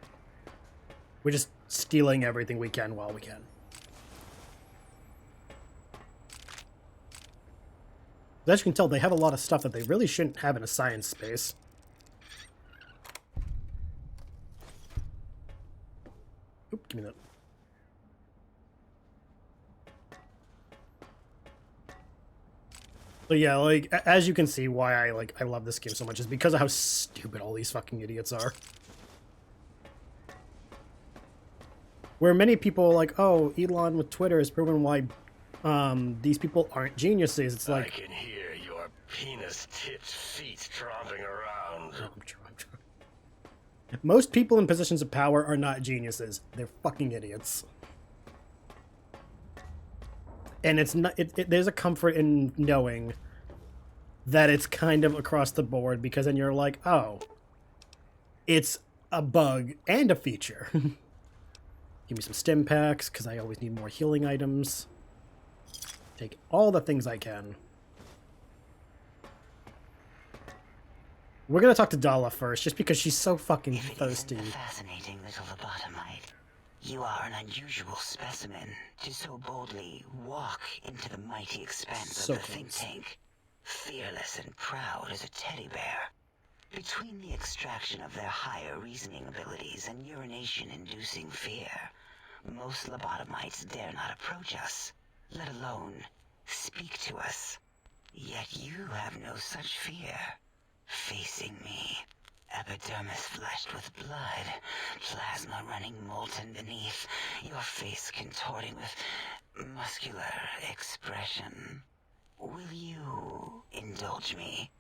We're just stealing everything we can while we can. As you can tell, they have a lot of stuff that they really shouldn't have in a science space. Oop, give me that. So yeah, like, as you can see why I love this game so much is because of how stupid all these fucking idiots are. Where many people are like, oh, Elon with Twitter has proven why these people aren't geniuses. It's like, I can hear your penis-tipped feet tromping around. I'm true. Most people in positions of power are not geniuses. They're fucking idiots. And it's not. There's a comfort in knowing that it's kind of across the board, because then you're like, oh, it's a bug and a feature. Give me some stim packs, because I always need more healing items. Take all the things I can. We're gonna talk to Dala first, just because she's so fucking thirsty. Isn't a fascinating little lobotomite. You are an unusual specimen to so boldly walk into the mighty expanse of the think tank, fearless and proud as a teddy bear. Between the extraction of their higher reasoning abilities and urination-inducing fear, most lobotomites dare not approach us, let alone speak to us. Yet you have no such fear. Facing me, epidermis flushed with blood, plasma running molten beneath, your face contorting with muscular expression. Will you indulge me?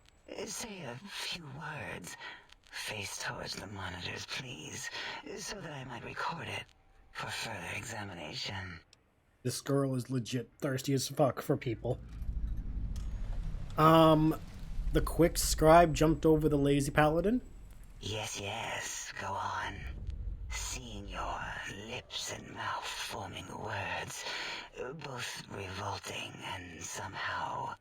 Say a few words. Face towards the monitors, please, so that I might record it for further examination. This girl is legit thirsty as fuck for people. The quick scribe jumped over the lazy paladin. Yes, yes, go on. Seeing your lips and mouth forming words, both revolting and somehow...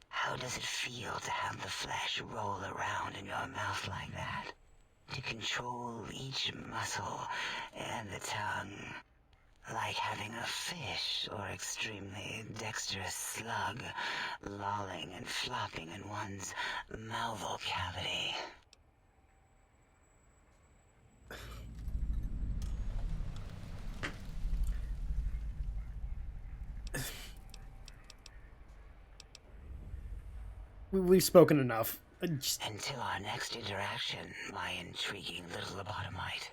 How does it feel to have the flesh roll around in your mouth like that? To control each muscle and the tongue, like having a fish or extremely dexterous slug lolling and flopping in one's mouthal cavity. We've spoken enough. Until our next interaction, my intriguing little lobotomite.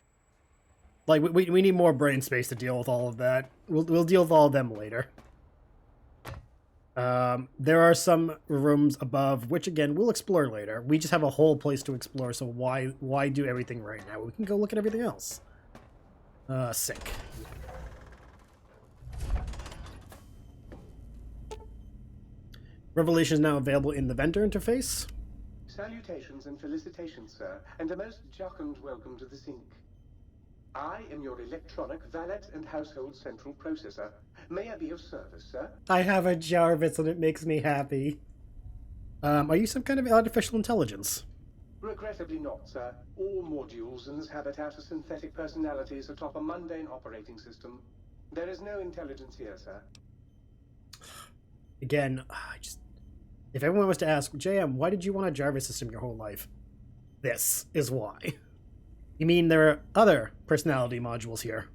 Like, we need more brain space to deal with all of that. We'll deal with all of them later. There are some rooms above, which again, we'll explore later. We just have a whole place to explore, so why do everything right now? We can go look at everything else. Sick. Revelation is now available in the vendor interface. Salutations and felicitations, sir, and a most jocund welcome to the Zinc. I am your electronic valet and household central processor. May I be of service, sir? I have a Jarvis and it makes me happy. Are you some kind of artificial intelligence? Regrettably not, sir. All modules in this habitat are synthetic personalities atop a mundane operating system. There is no intelligence here, sir. Again, if everyone was to ask, JM, why did you want a Jarvis system your whole life? This is why. You mean there are other personality modules here?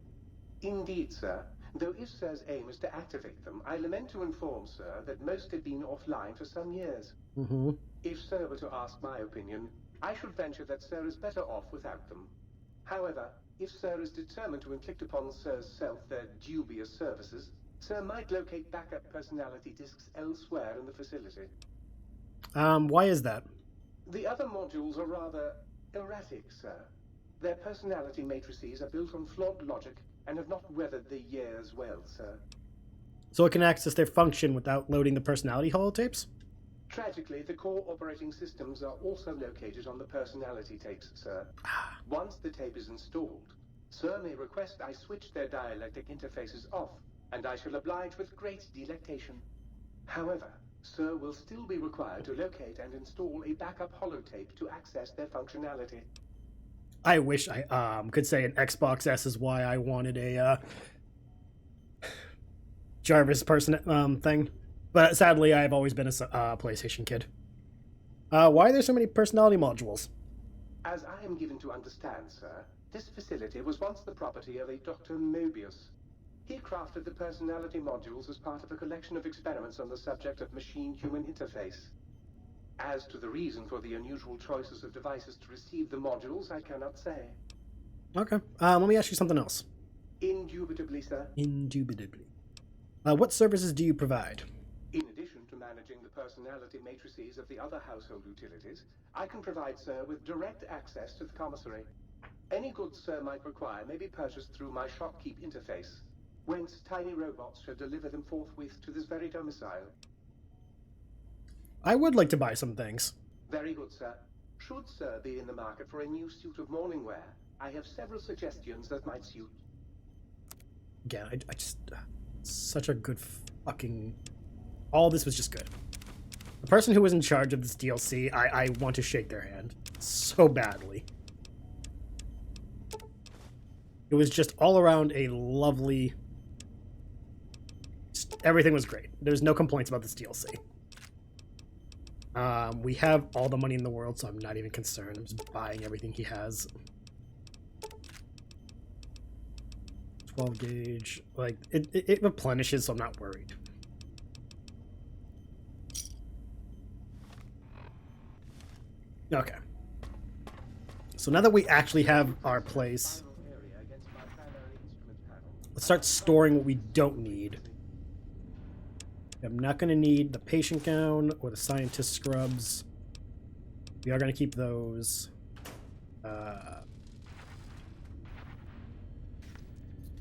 Indeed, sir. Though if sir's aim is to activate them, I lament to inform, sir, that most have been offline for some years. Mm-hmm. If sir were to ask my opinion, I should venture that sir is better off without them. However, if sir is determined to inflict upon sir's self their dubious services, sir might locate backup personality disks elsewhere in the facility. Why is that? The other modules are rather erratic, sir. Their personality matrices are built on flawed logic and have not weathered the years well, sir. So it can access their function without loading the personality holotapes? Tragically, the core operating systems are also located on the personality tapes, sir. Once the tape is installed, sir may request I switch their dialectic interfaces off, and I shall oblige with great delectation. However, sir will still be required to locate and install a backup holotape to access their functionality. I wish I could say an Xbox S is why I wanted a Jarvis person thing, but sadly I've always been a PlayStation kid. Why are there so many personality modules? As I am given to understand, sir, this facility was once the property of a Dr. Mobius. He crafted the personality modules as part of a collection of experiments on the subject of machine-human interface. As to the reason for the unusual choices of devices to receive the modules, I cannot say. Okay, let me ask you something else. Indubitably, sir. Indubitably. What services do you provide? In addition to managing the personality matrices of the other household utilities, I can provide sir with direct access to the commissary. Any goods sir might require may be purchased through my shopkeep interface, whence tiny robots shall deliver them forthwith to this very domicile. I would like to buy some things. Very good, sir. Should sir be in the market for a new suit of morning wear, I have several suggestions that might suit. Again, I just... such a good fucking... All this was just good. The person who was in charge of this DLC, I want to shake their hand so badly. It was just all around a lovely... Everything was great. There's no complaints about this DLC. We have all the money in the world, so I'm not even concerned. I'm just buying everything he has. 12 gauge. Like, it replenishes, so I'm not worried. Okay. So now that we actually have our place, let's start storing what we don't need. I'm not going to need the patient gown or the scientist scrubs. We are going to keep those.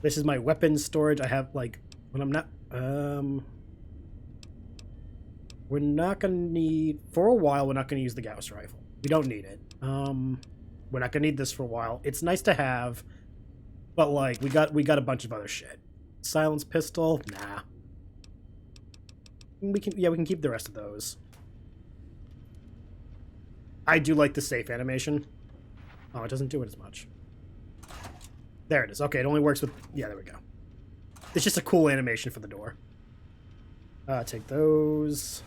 This is my weapons storage. I have, like, But I'm not... We're not gonna need... For a while, we're not gonna use the Gauss rifle. We don't need it. We're not gonna need this for a while. It's nice to have, but, like, we got a bunch of other shit. Silence pistol? Nah. We can keep the rest of those. I do like the safe animation. Oh, it doesn't do it as much. There it is. Okay, it only works with... Yeah, there we go. It's just a cool animation for the door. Take those.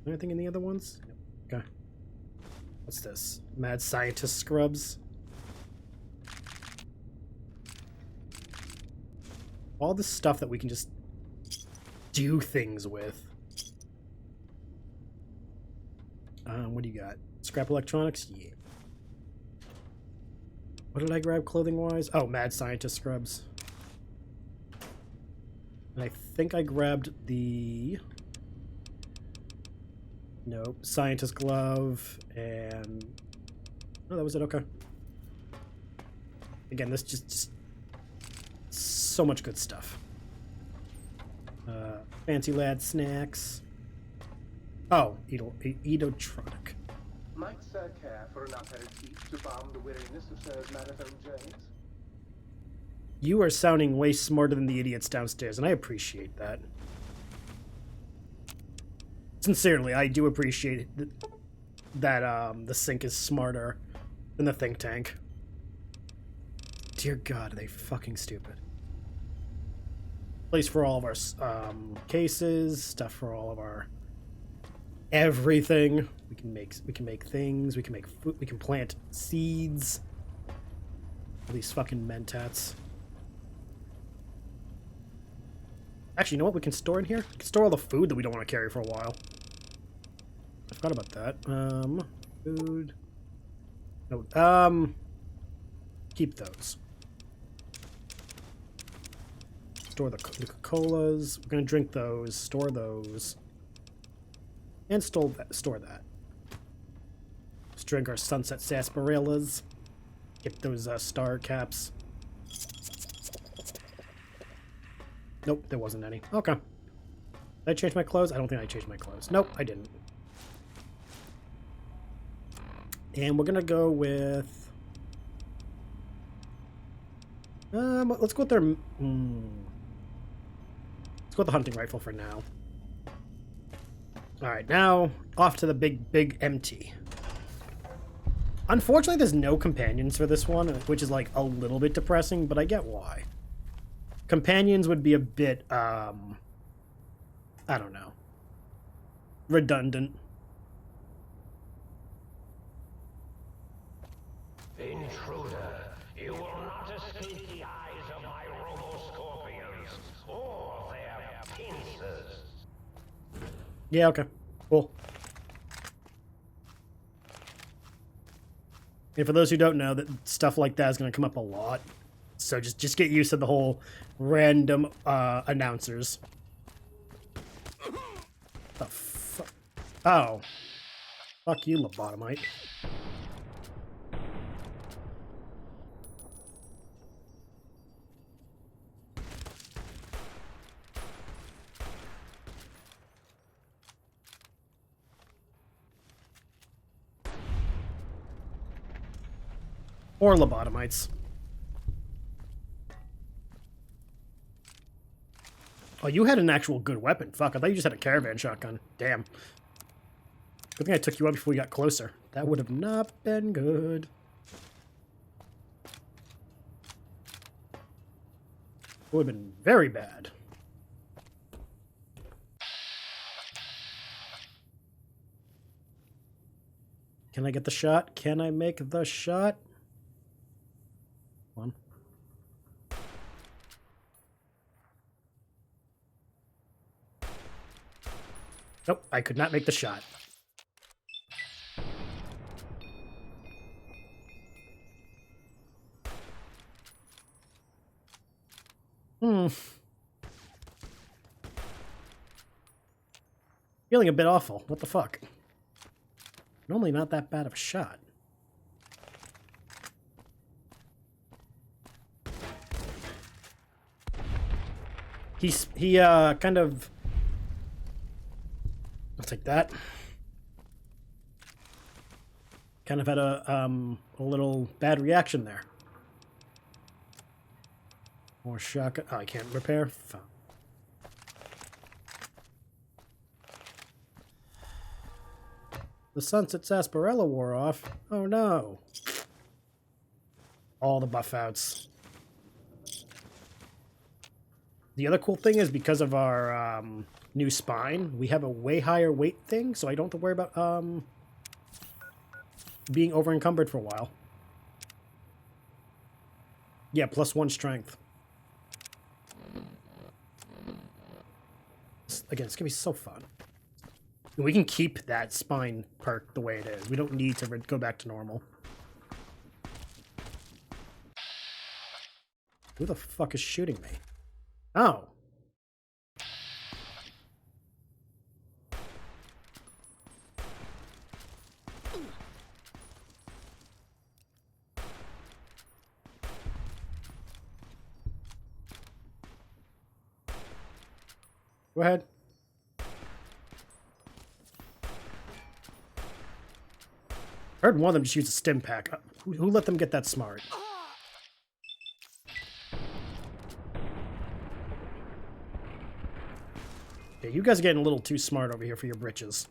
Anything in the other ones? Okay. What's this? Mad scientist scrubs. All this stuff that we can just do things with. What do you got? Scrap electronics? Yeah. What did I grab clothing-wise? Oh, mad scientist scrubs. And I think I grabbed the... Nope. Scientist glove and... Oh, that was it. Okay. Again, this just so much good stuff. Fancy lad snacks. Oh, Edotronic. Might Sir care for an aperitif to balm the weariness of Sir's marathon journeys? You are sounding way smarter than the idiots downstairs, and I appreciate that. Sincerely, I do appreciate that the sink is smarter than the think tank. Dear God, are they fucking stupid. Place for all of our cases, stuff for all of our everything. We can make things. We can make food. We can plant seeds. All these fucking mentats. Actually, you know what we can store in here? We can store all the food that we don't want to carry for a while. I forgot about that. Food. No, keep those. Store the Coca-Colas. We're gonna drink those. Store those. And store that. Let's drink our Sunset Sarsaparillas. Get those star caps. Nope, there wasn't any. Okay. Did I change my clothes? I don't think I changed my clothes. Nope, I didn't. And we're gonna go with... let's go with their... Let's go with the hunting rifle for now. Alright, now off to the big MT. Unfortunately, there's no companions for this one, which is like a little bit depressing, but I get why. Companions would be a bit, I don't know, redundant. Intruder, you will not escape the eyes of my robo-scorpions or their pincers. Yeah, okay. Cool. And for those who don't know, that stuff like that is going to come up a lot. So just get used to the whole random announcers. The fuck? Oh. Fuck you, lobotomite. Or lobotomites. Oh, you had an actual good weapon. Fuck, I thought you just had a caravan shotgun. Damn. Good thing I took you out before we got closer. That would have not been good. Would have been very bad. Can I get the shot? Can I make the shot? One. Nope, I could not make the shot. Feeling a bit awful. What the fuck? Normally not that bad of a shot. He kind of... I'll take that. Kind of had a little bad reaction there. More shotgun. Oh, I can't repair? Fuck. The Sunset Sarsaparilla wore off. Oh no. All the buff outs. The other cool thing is because of our new spine, we have a way higher weight thing, so I don't have to worry about being over encumbered for a while. Yeah, +1 strength. Again, it's gonna be so fun. And we can keep that spine perk the way it is. We don't need to go back to normal. Who the fuck is shooting me? Oh. Go ahead. I heard one of them just use a stim pack. Who let them get that smart? Yeah, you guys are getting a little too smart over here for your britches.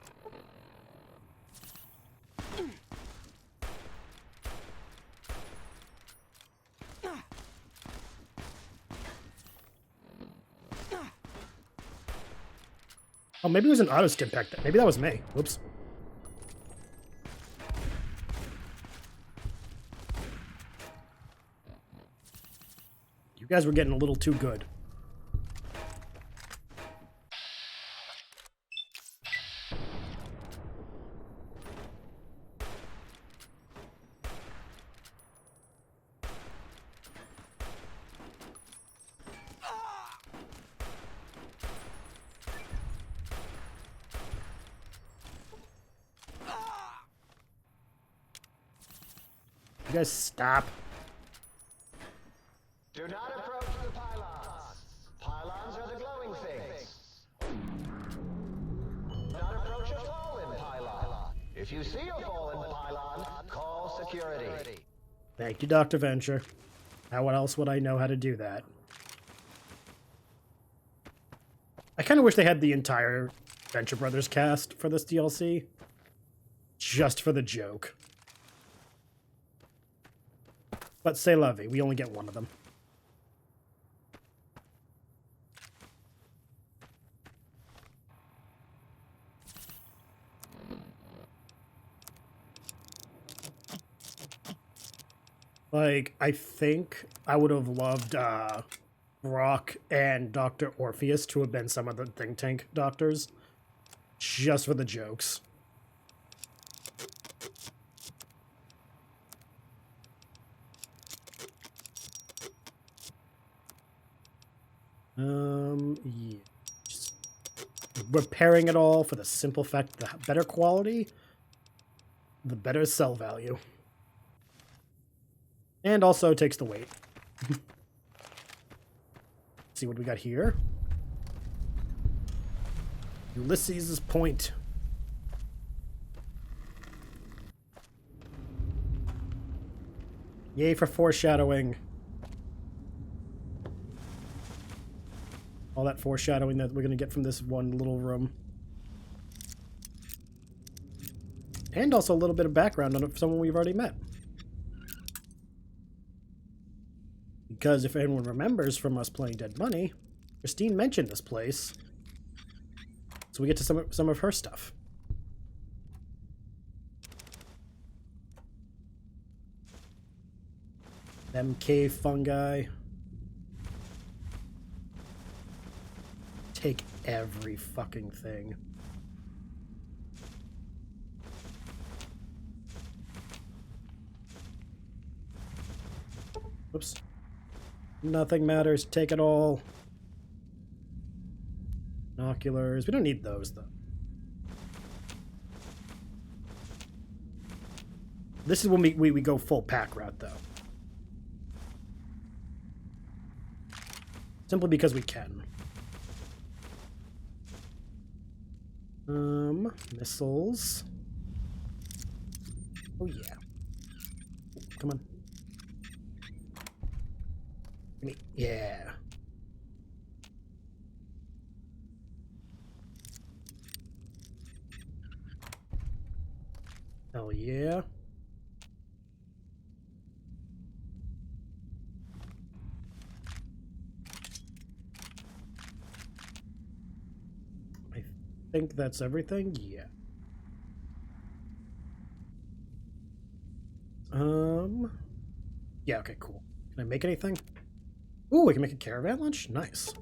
Oh, maybe it was an auto stim pack. Maybe that was me. Whoops. You guys were getting a little too good. You guys stop. Do not approach the pylons. Pylons are the glowing things. Do not approach a fallen pylon. If you see a fallen pylon, call security. Thank you, Dr. Venture. How else would I know how to do that? I kind of wish they had the entire Venture Brothers cast for this DLC. Just for the joke. But c'est la vie, we only get one of them. Like, I think I would have loved Brock and Dr. Orpheus to have been some of the think tank doctors. Just for the jokes. Yeah. Just repairing it all for the simple fact the better quality, the better sell value. And also takes the weight. See what we got here. Ulysses' Point. Yay for foreshadowing. All that foreshadowing that we're going to get from this one little room. And also a little bit of background on someone we've already met. Because if anyone remembers from us playing Dead Money, Christine mentioned this place. So we get to some of her stuff. Them cave fungi. Take every fucking thing. Oops. Nothing matters. Take it all. Binoculars. We don't need those, though. This is when we go full pack route, though. Simply because we can. Missiles. Oh yeah. Come on. Give me, yeah. Hell yeah. I think that's everything. Yeah. Yeah, okay, cool. Can I make anything? Ooh, I can make a caravan lunch? Nice.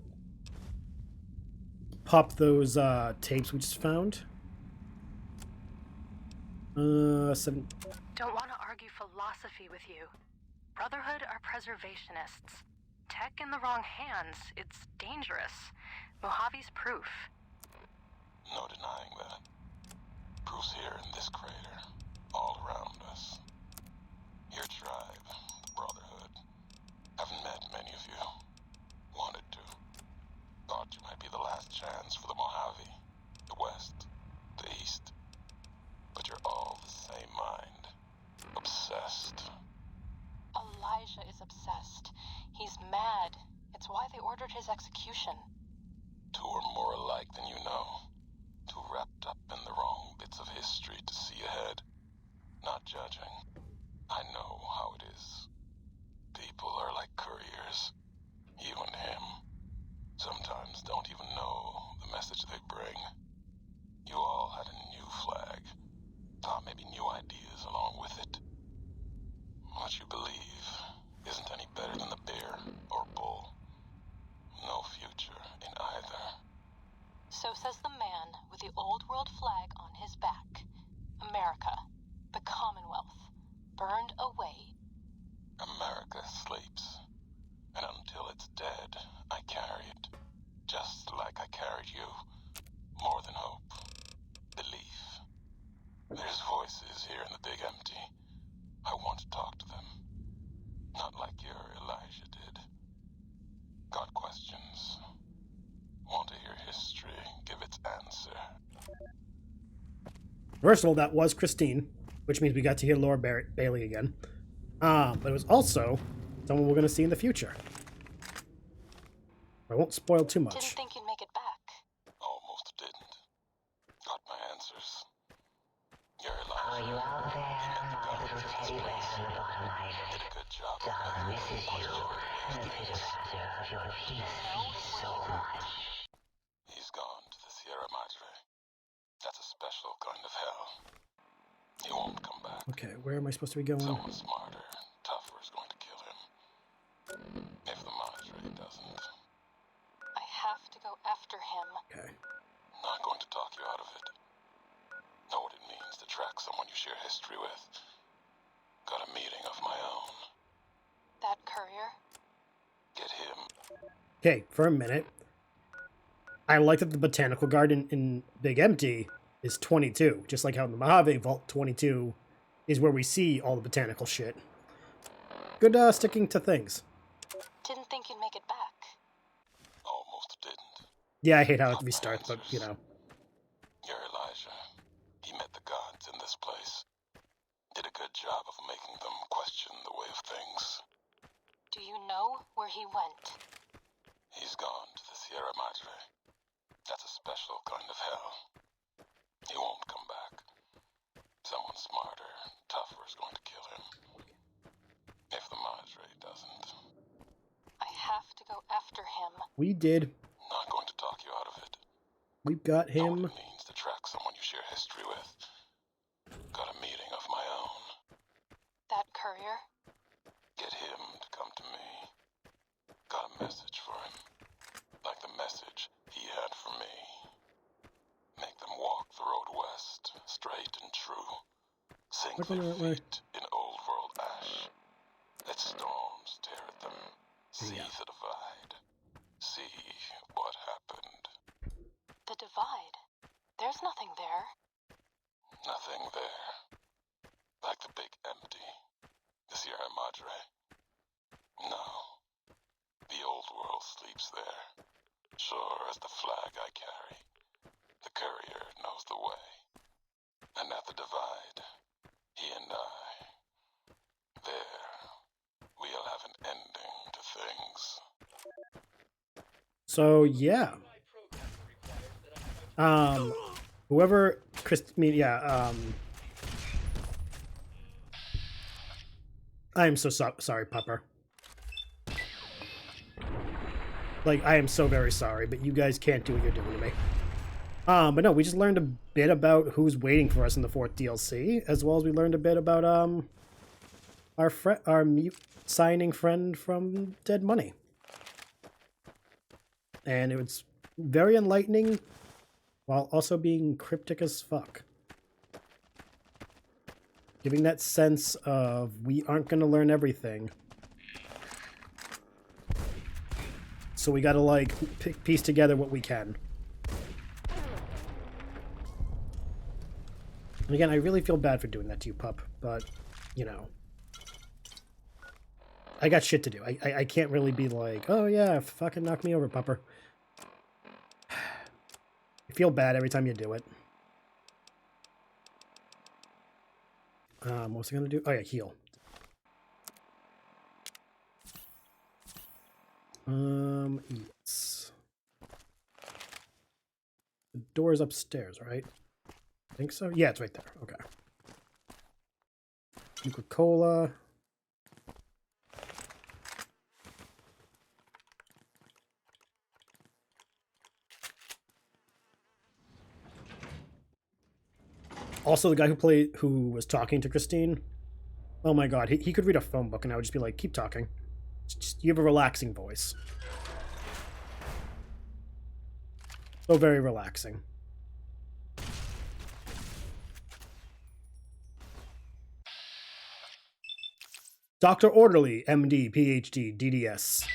Pop those tapes we just found. 7. Don't want to argue philosophy with you. Brotherhood are preservationists. Tech in the wrong hands, it's dangerous. Mojave's proof. No denying that. Proof's here in this crater, all around us. Your tribe, the Brotherhood. Haven't met many of you. Wanted to. Thought you might be the last chance for the Mojave, the West, the East. But you're all the same mind. Obsessed. Elijah is obsessed. He's mad. It's why they ordered his execution. Two are more alike than you know. Too wrapped up in the wrong bits of history to see ahead. Not judging. I know how it is. People are like couriers. You and him. Sometimes don't even know the message they bring. You all had a new flag. Thought maybe new ideas along with it. What you believe isn't any better than the bear or bull. No future in either. So says the man with the old world flag on his back. America, the Commonwealth, burned away. America sleeps. And until it's dead, I carry it. Just like I carried you. More than hope. Belief. There's voices here in the big empty. I want to talk to them. Not like your Elijah did. Got questions. Want to hear history give its answer. First of all, that was Christine, which means we got to hear Laura Bailey again. But it was also someone we're going to see in the future. I won't spoil too much. Didn't think you'd make it back. Almost didn't. Got my answers. Your Elijah. Are you out there, my little teddy bear lobotomite? Did a good job. Don misses you, and the pitter-patter of your peace feeds so much. He's gone to the Sierra Madre. That's a special kind of hell. He won't come back. Okay, where am I supposed to be going? Someone smarter, tougher is going to kill him. If the Madre doesn't. I have to go after him. Okay. Not going to talk you out of it. Know what it means to track someone you share history with. Got a meeting of my own. That courier? Get him. Okay, for a minute. I like that the botanical garden in Big Empty is 22, just like how in the Mojave Vault 22 is where we see all the botanical shit. Good sticking to things. Didn't think you'd make it back. Almost didn't. Yeah, I hate how it restarts, but you know. Your Elijah. He met the gods in this place. Did a good job of making them question the way of things. Do you know where he went? He's gone to the Sierra Madre. That's a special kind of hell. He won't come back. Someone smarter, tougher is going to kill him. If the Madre doesn't. I have to go after him. We did. Not going to talk you out of it. We've got Know him. what it means to track someone you share history with. Got a meeting of my own. That courier? Get him to come to me. Got a message for him. Like the message he had for me. Make them walk the road west, straight and true. Sink We're going their the right way. feet in old world ash. Let storms tear at them. See Yeah. the divide. See what happened. The divide. There's nothing there. Nothing there. Like the big empty. The Sierra Madre. No. The old world sleeps there. Sure as the flag I carry. The courier knows So yeah. Whoever I am so sorry, Pupper. Like, I am so very sorry, but you guys can't do what you're doing to me. But no, we just learned a bit about who's waiting for us in the 4th DLC, as well as we learned a bit about our signing friend from Dead Money. And it was very enlightening, while also being cryptic as fuck. Giving that sense of we aren't going to learn everything. So we gotta, like, piece together what we can. And again, I really feel bad for doing that to you, pup. But, you know. I got shit to do. I can't really be like, oh yeah, fucking knock me over, pupper. I feel bad every time you do it. What was I gonna do? Oh yeah, heal. Yes. The door is upstairs, right? I think so. Yeah, it's right there. Okay. Coca-Cola. Also, the guy who was talking to Christine. Oh my god, he could read a phone book and I would just be like, keep talking. You have a relaxing voice. So very relaxing. Dr. Orderly, MD, PhD, DDS.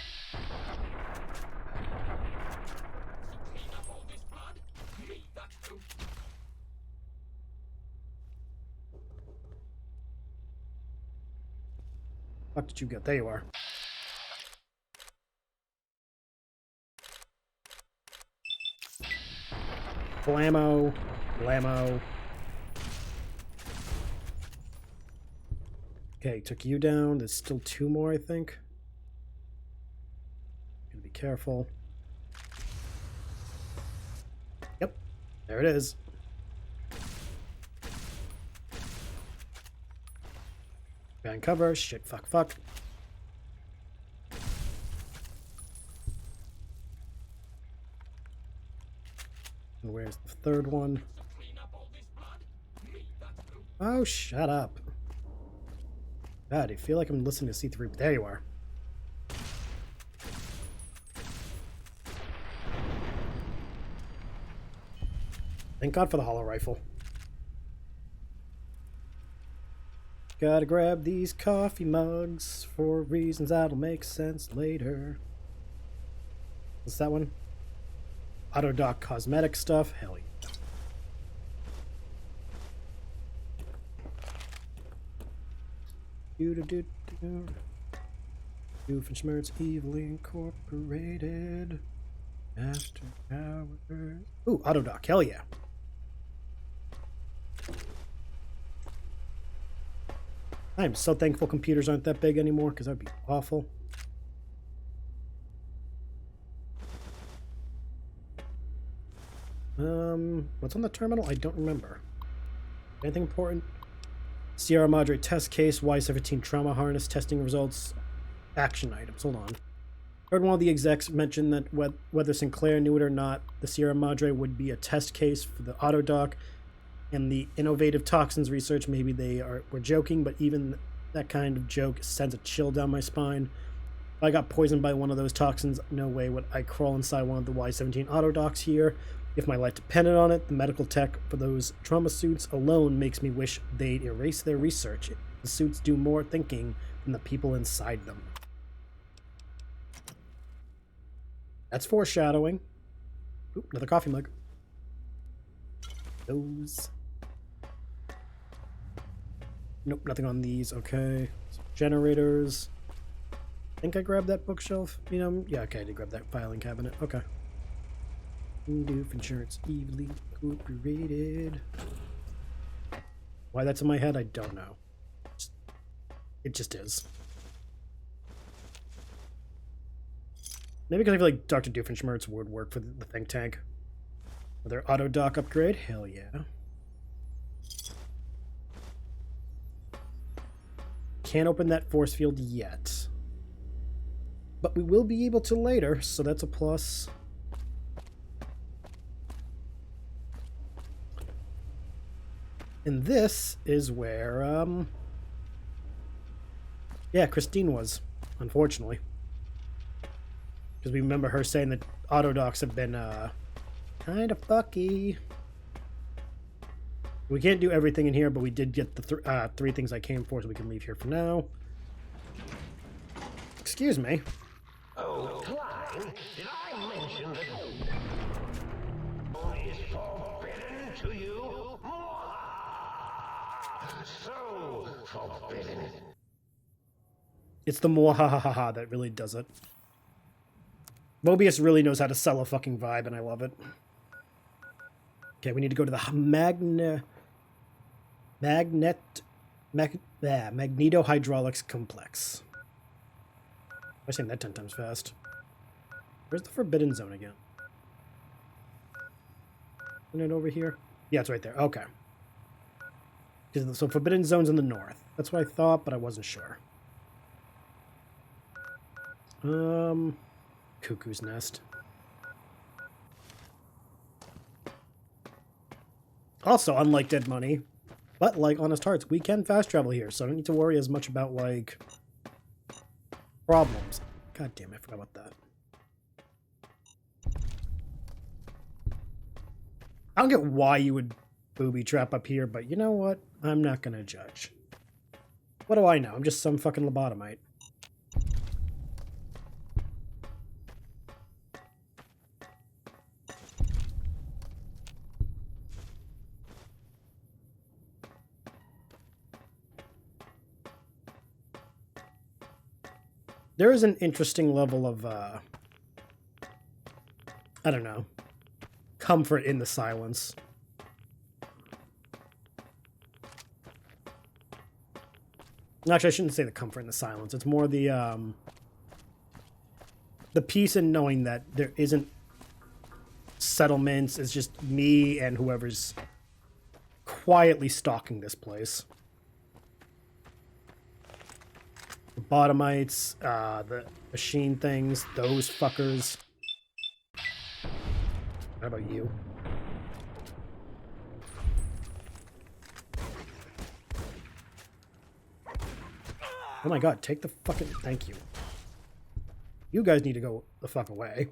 What did you get? There you are. Blammo. Blammo. Okay, took you down. There's still 2 more, I think. Gotta be careful. Yep. There it is. Behind cover. Shit, fuck, fuck. And where's the 3rd one? Oh, shut up. God, I feel like I'm listening to C3. There you are. Thank God for the hollow rifle. Gotta grab these coffee mugs for reasons that'll make sense later. What's that one? Autodoc cosmetic stuff? Hell yeah. Doofenshmirtz Evilly Incorporated. After hours. Ooh, Autodoc. Hell yeah. I am so thankful computers aren't that big anymore, because that would be awful. What's on the terminal? I don't remember. Anything important? Sierra Madre test case, Y-17 trauma harness, testing results, action items. Hold on. Heard one of the execs mention that whether Sinclair knew it or not, the Sierra Madre would be a test case for the Autodoc and the innovative toxins research. Maybe they were joking, but even that kind of joke sends a chill down my spine. If I got poisoned by one of those toxins, no way would I crawl inside one of the Y-17 Autodocs here. If my life depended on it, the medical tech for those trauma suits alone makes me wish they'd erase their research. The suits do more thinking than the people inside them. That's foreshadowing. Ooh, another coffee mug. Those. Nope, nothing on these. Okay. Generators. I think I grabbed that bookshelf. You know, yeah, okay, I did grab that filing cabinet. Okay. Doofenshmirtz Evilly Incorporated. Why that's in my head, I don't know. It just is. Maybe because I feel like Dr. Doofenshmirtz would work for the think tank. Another auto dock upgrade? Hell yeah. Can't open that force field yet. But we will be able to later, so that's a plus. And this is where, yeah, Christine was, unfortunately. Because we remember her saying that auto docks have been, kind of fucky. We can't do everything in here, but we did get the three things I came for, so we can leave here for now. Excuse me. Oh, Klein, did I mention that is forbidden to you? So forbidden. It's the mwahahaha that really does it. Mobius really knows how to sell a fucking vibe, and I love it. Okay, we need to go to the magnetohydraulics complex. I'm saying that 10 times fast. Where's the forbidden zone again? Isn't it over here? Yeah, it's right there. Okay. So forbidden zone's in the north. That's what I thought, but I wasn't sure. Cuckoo's nest. Also, unlike Dead Money, but like Honest Hearts, we can fast travel here, so I don't need to worry as much about, like, problems. God damn, I forgot about that. I don't get why you would booby trap up here, but you know what? I'm not gonna judge. What do I know? I'm just some fucking lobotomite. There is an interesting level of, I don't know, comfort in the silence. Actually, I shouldn't say the comfort in the silence. It's more the peace in knowing that there isn't settlements. It's just me and whoever's quietly stalking this place. The bottomites, the machine things, those fuckers. How about you? Oh my god, take the fucking... Thank you. You guys need to go the fuck away.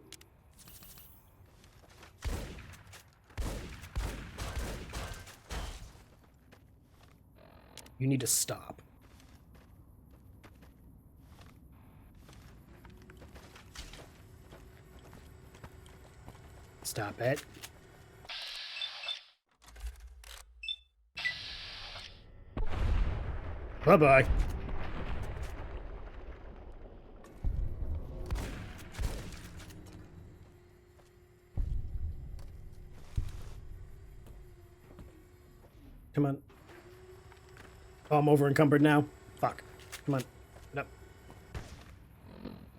You need to stop. Stop it. Bye-bye. Come on. Oh, I'm over encumbered now. Fuck. Come on. No.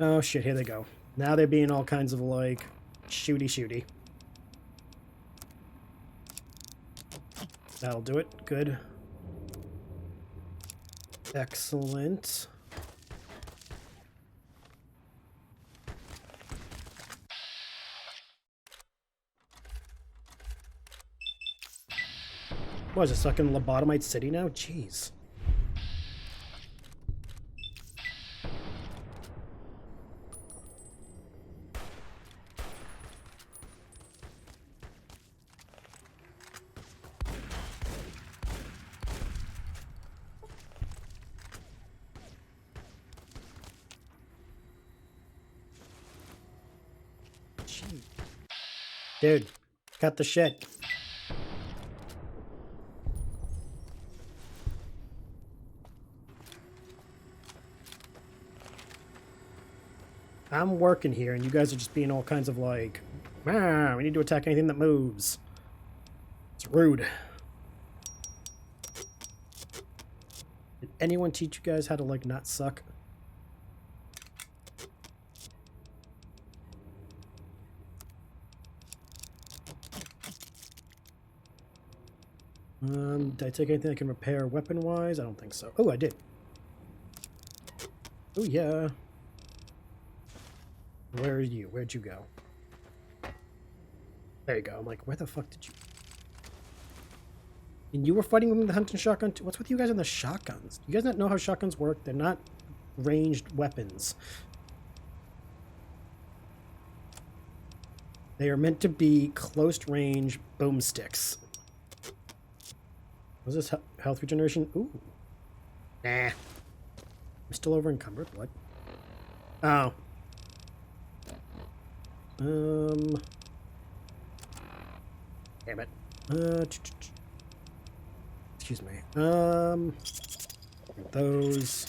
Oh shit, here they go. Now they're being all kinds of like shooty. That'll do it. Good. Excellent. What is this, fucking lobotomite city now? Jeez. Dude, cut the shit. I'm working here, and you guys are just being all kinds of like, ah, we need to attack anything that moves. It's rude. Did anyone teach you guys how to, like, not suck? Did I take anything I can repair weapon-wise? I don't think so. Oh, I did. Oh, yeah. Where are you? Where'd you go? There you go. I'm like, where the fuck did you... And you were fighting with the hunting shotgun too? What's with you guys on the shotguns? You guys not know how shotguns work? They're not ranged weapons. They are meant to be close-range boomsticks. Was this health regeneration? Ooh. Nah. I'm still over encumbered. What? Oh. Damn it. Excuse me. Those.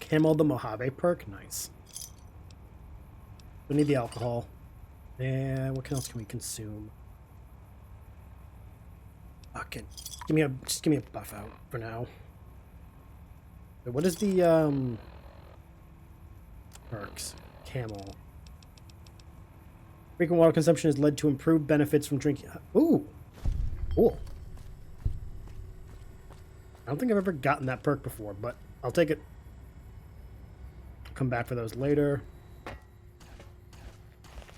Camel the Mojave perk. Nice. We need the alcohol. And what else can we consume? Fucking. Just give me a buff out for now. Wait, what is the perks? Camel. Frequent water consumption has led to improved benefits from drinking. Ooh. Cool. I don't think I've ever gotten that perk before, but I'll take it. Come back for those later.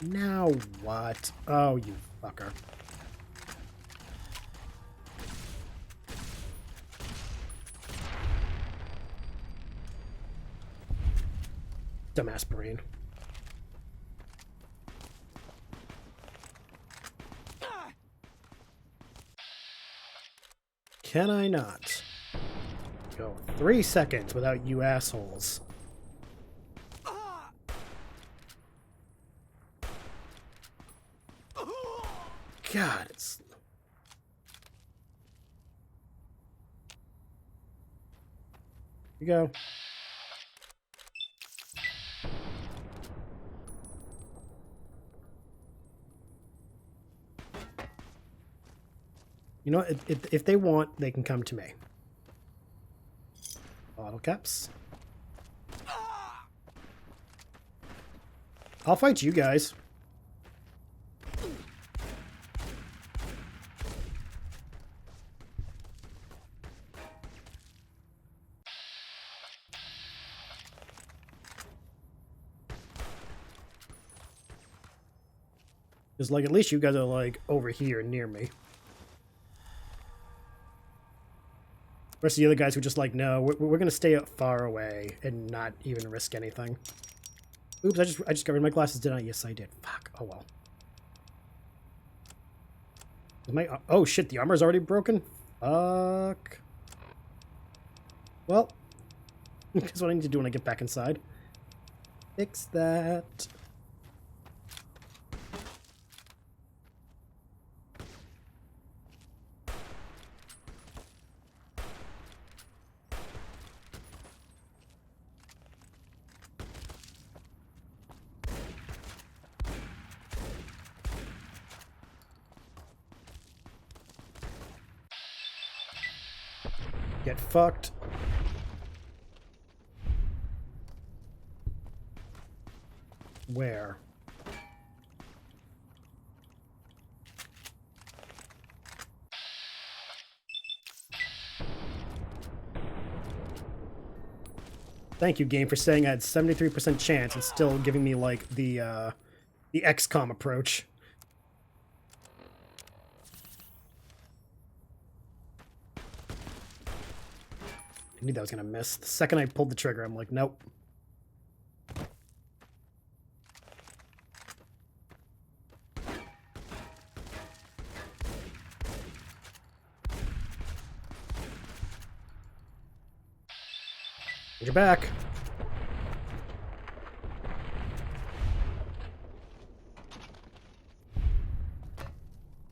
Now what? Oh, you fucker. Dumbass brain. Can I not go 3 seconds without you assholes? God, it's... Here you go. You know, if they want, they can come to me. Bottle caps. I'll fight you guys. Because, like, at least you guys are, like, over here near me. The rest of the other guys who just like, no, we're going to stay far away and not even risk anything. Oops, I just got rid of my glasses, didn't I? Yes, I did. Fuck. Oh, well. Oh, shit, the armor's already broken? Fuck. Well, that's what I need to do when I get back inside. Fix that. Get fucked. Where? Thank you, game, for saying I had 73% chance and still giving me, like, the XCOM approach. I knew that was gonna miss. The second I pulled the trigger, I'm like, nope. You're back.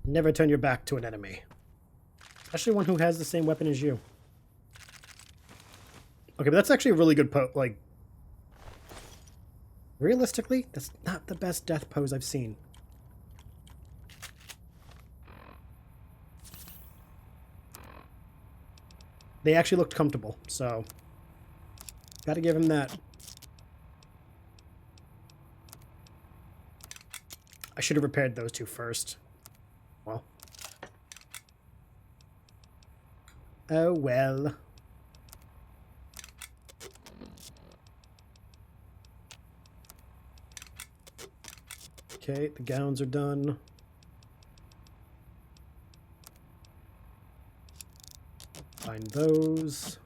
Never turn your back to an enemy. Especially one who has the same weapon as you. Okay, but that's actually a really good like, realistically, that's not the best death pose I've seen. They actually looked comfortable, so gotta give him that. I should have repaired those two first. Well. Oh well. Okay, the gowns are done. Find those.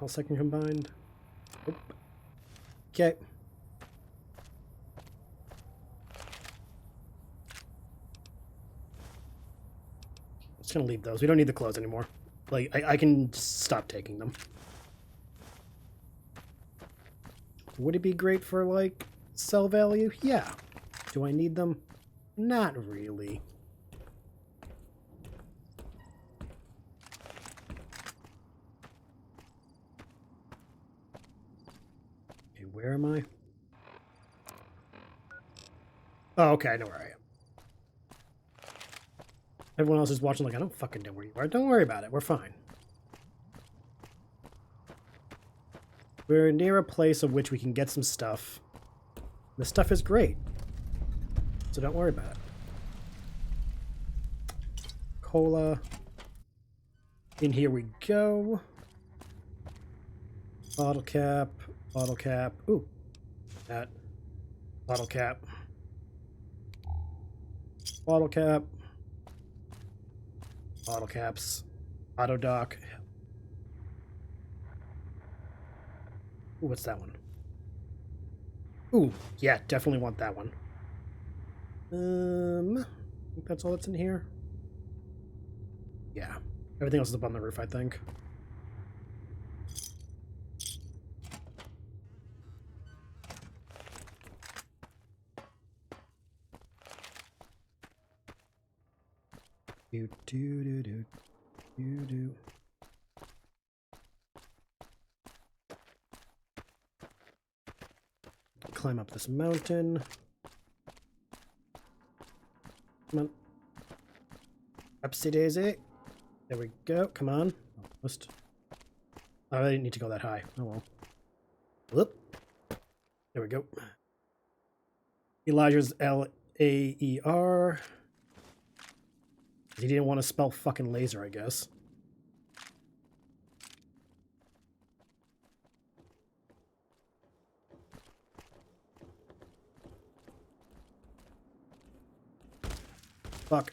All second combined. Oop. Okay. Just gonna leave those. We don't need the clothes anymore. Like, I can just stop taking them. Would it be great for, like, sell value? Yeah. Do I need them? Not really. Okay, where am I? Oh, okay, I know where I am. Everyone else is watching like, I don't fucking know where you are. Don't worry about it. We're fine. We're near a place of which we can get some stuff. The stuff is great. So don't worry about it. Cola. In here we go. Bottle cap. Bottle cap. Ooh. That. Bottle cap. Bottle cap. Bottle caps. Auto dock. Ooh, what's that one? Ooh, yeah, definitely want that one. I think that's all that's in here. Yeah. Everything else is up on the roof, I think. Do. Climb up this mountain. Come on. Upsy daisy. There we go. Come on. Almost. Oh, I didn't need to go that high. Oh well. Whoop. There we go. Elijah's L-A-E-R. He didn't want to spell fucking laser, I guess. Fuck.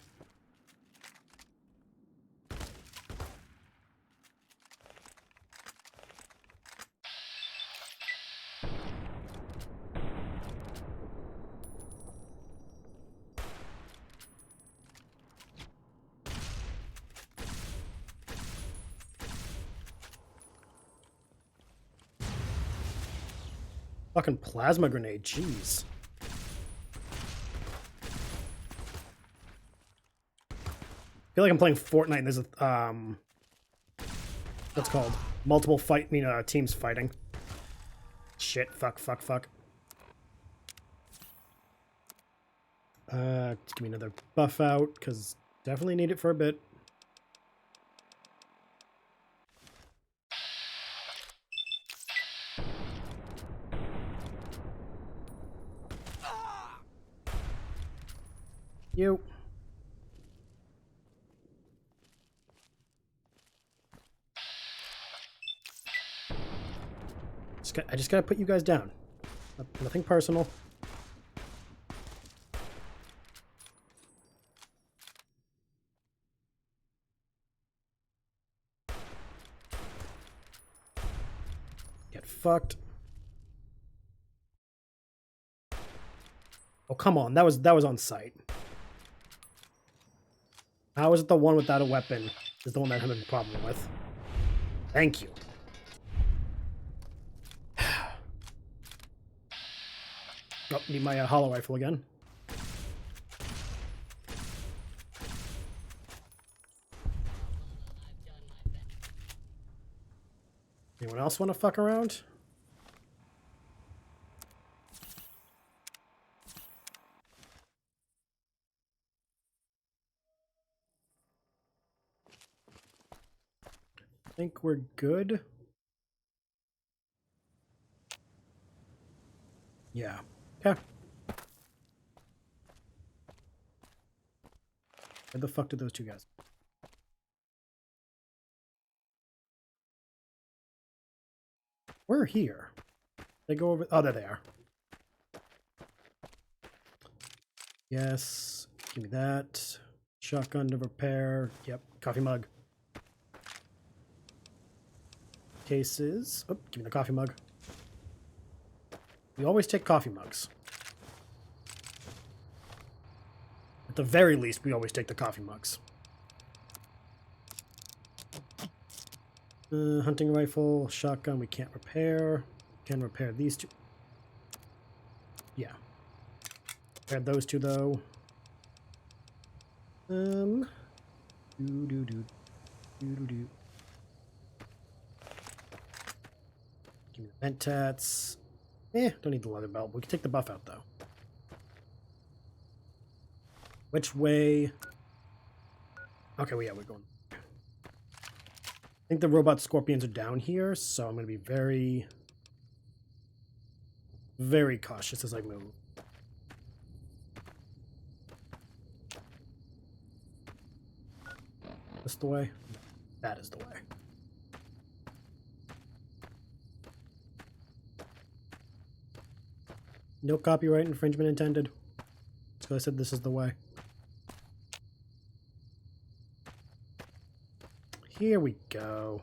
Fucking plasma grenade, jeez. I feel like I'm playing Fortnite and there's a, what's it called? Multiple teams fighting. Shit, fuck. Just give me another buff out, because definitely need it for a bit. You. I just gotta put you guys down. Nothing personal. Get fucked. Oh, come on. That was on sight. How is it the one without a weapon is the one that I'm having a problem with? Thank you. Oh, need my hollow rifle again. Anyone else want to fuck around? I think we're good. Yeah. Okay. Where the fuck did those two guys? We're here. They go over. Oh, there they are. Yes. Give me that. Shotgun to repair. Yep. Coffee mug. Cases. Oh, give me the coffee mug. We always take coffee mugs. At the very least, we always take the coffee mugs. Hunting rifle, shotgun, we can't repair. Can repair these two. Yeah. Repair those two, though. Give me the mentats. Don't need the leather belt. We can take the buff out, though. Which way? Okay, well, yeah, we're going. I think the robot scorpions are down here, so I'm going to be very, very cautious as I move. This the way? That is the way. No copyright infringement intended. So I said this is the way. Here we go.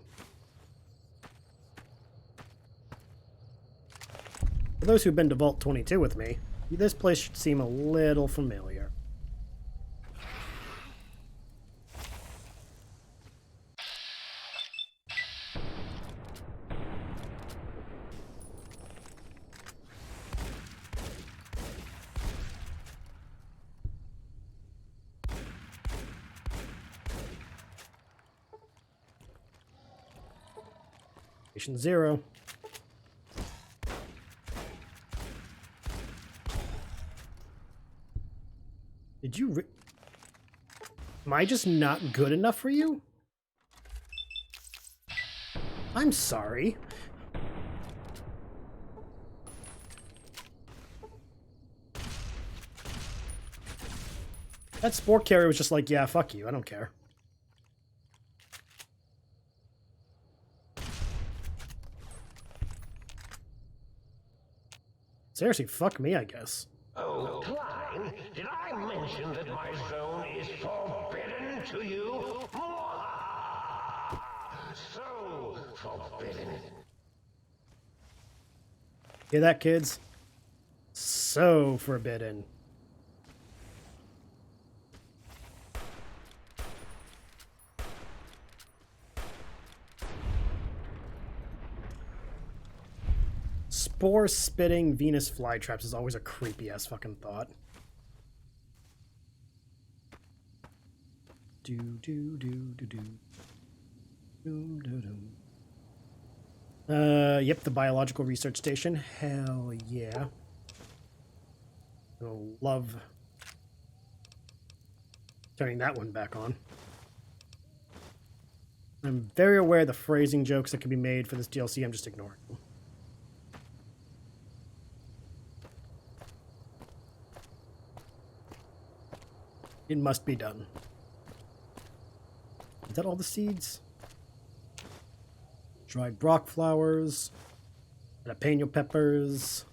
For those who've been to Vault 22 with me, this place should seem a little familiar. Station 0. Did you am I just not good enough for you? I'm sorry. That sport carrier was just like, yeah, fuck you, I don't care. Seriously, fuck me, I guess. Oh, Klein, did I mention that my zone is forbidden to you? So forbidden. Hear that, kids? So forbidden. Spore-spitting Venus flytraps is always a creepy-ass fucking thought. Yep, the biological research station. Hell yeah. I'll love turning that one back on. I'm very aware of the phrasing jokes that can be made for this DLC. I'm just ignoring them. It must be done. Is that all the seeds? Dried brock flowers, jalapeno peppers,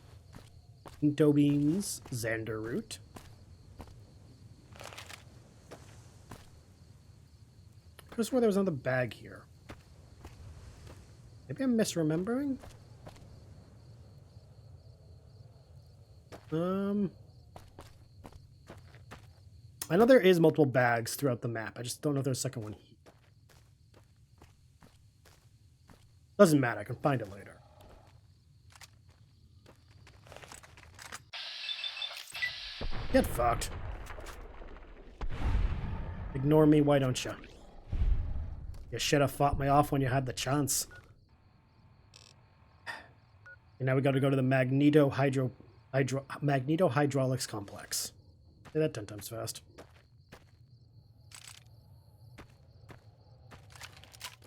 pinto beans, xander root. I could swear there was another bag here. Maybe I'm misremembering? I know there is multiple bags throughout the map. I just don't know if there's a second one. Doesn't matter. I can find it later. Get fucked. Ignore me, why don't you? You should have fought me off when you had the chance. And now we got to go to the Magneto Hydraulics Complex. Say that 10 times fast.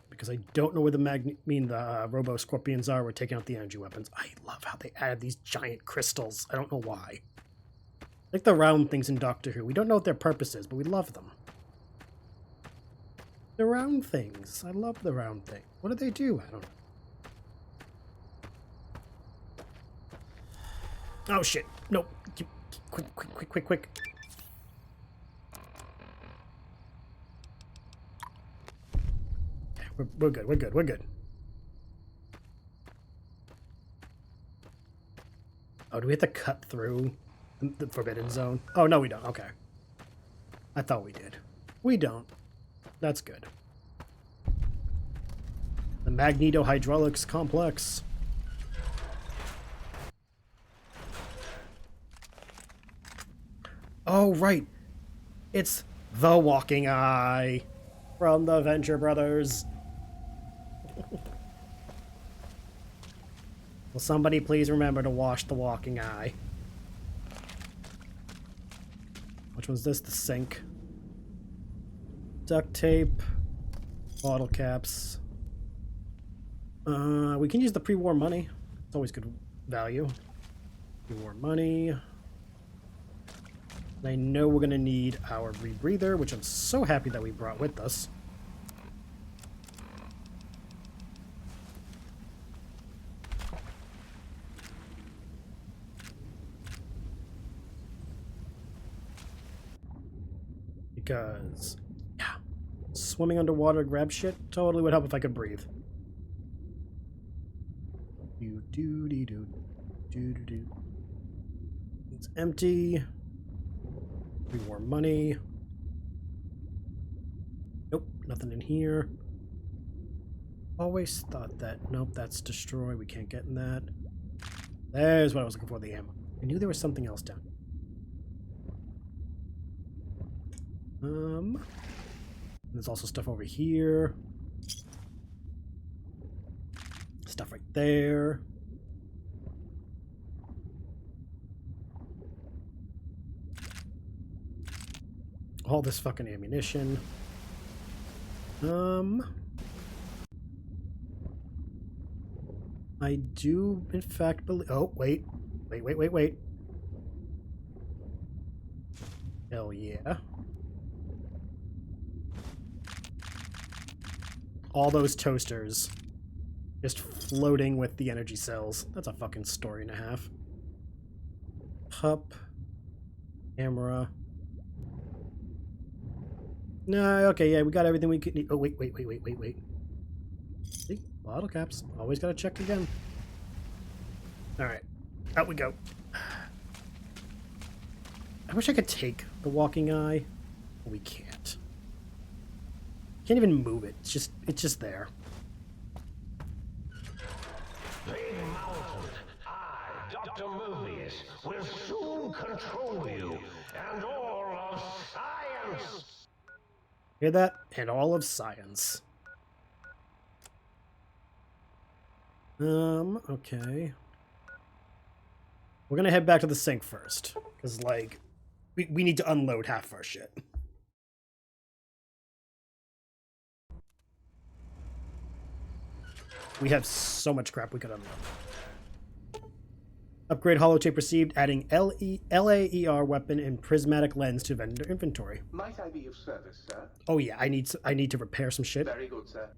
Because I don't know where the Robo Scorpions are. We're taking out the energy weapons. I love how they added these giant crystals. I don't know why. Like the round things in Doctor Who. We don't know what their purpose is, but we love them. The round things. I love the round thing. What do they do? I don't know. Oh shit. Nope. Quick. We're good. Oh, do we have to cut through the forbidden zone? Oh, no, we don't. Okay. I thought we did. We don't. That's good. The magneto-hydraulics complex. Oh, right. It's the walking eye from the Venture Brothers. Will somebody please remember to wash the walking eye? Which one's this? The sink. Duct tape. Bottle caps. We can use the pre-war money. It's always good value. Pre-war money. And I know we're going to need our rebreather, which I'm so happy that we brought with us. Because, yeah, swimming underwater to grab shit totally would help if I could breathe. It's empty. More money. Nope, nothing in here. Always thought that. Nope, that's destroy. We can't get in that. There's what I was looking for, the ammo. I knew there was something else down. There's also stuff over here. Stuff right there. All this fucking ammunition. I do, in fact, believe... Oh, wait. Wait. Hell yeah. All those toasters just floating with the energy cells. That's a fucking story and a half. Pup. Camera. No, okay, yeah, we got everything we could need. Oh, wait. See? Bottle caps. Always gotta check again. Alright. Out we go. I wish I could take the walking eye. But we can't. Can't even move it. It's just there. Big Mountain, I, Dr. Mobius, will soon control you and all of science. Hear that? And all of science. Okay. We're gonna head back to the sink first. Because, like, we need to unload half our shit. We have so much crap we could unload. Upgrade holotape received, adding LAER weapon and prismatic lens to vendor inventory. Might I be of service, sir? Oh yeah, I need to repair some shit. Very good, sir.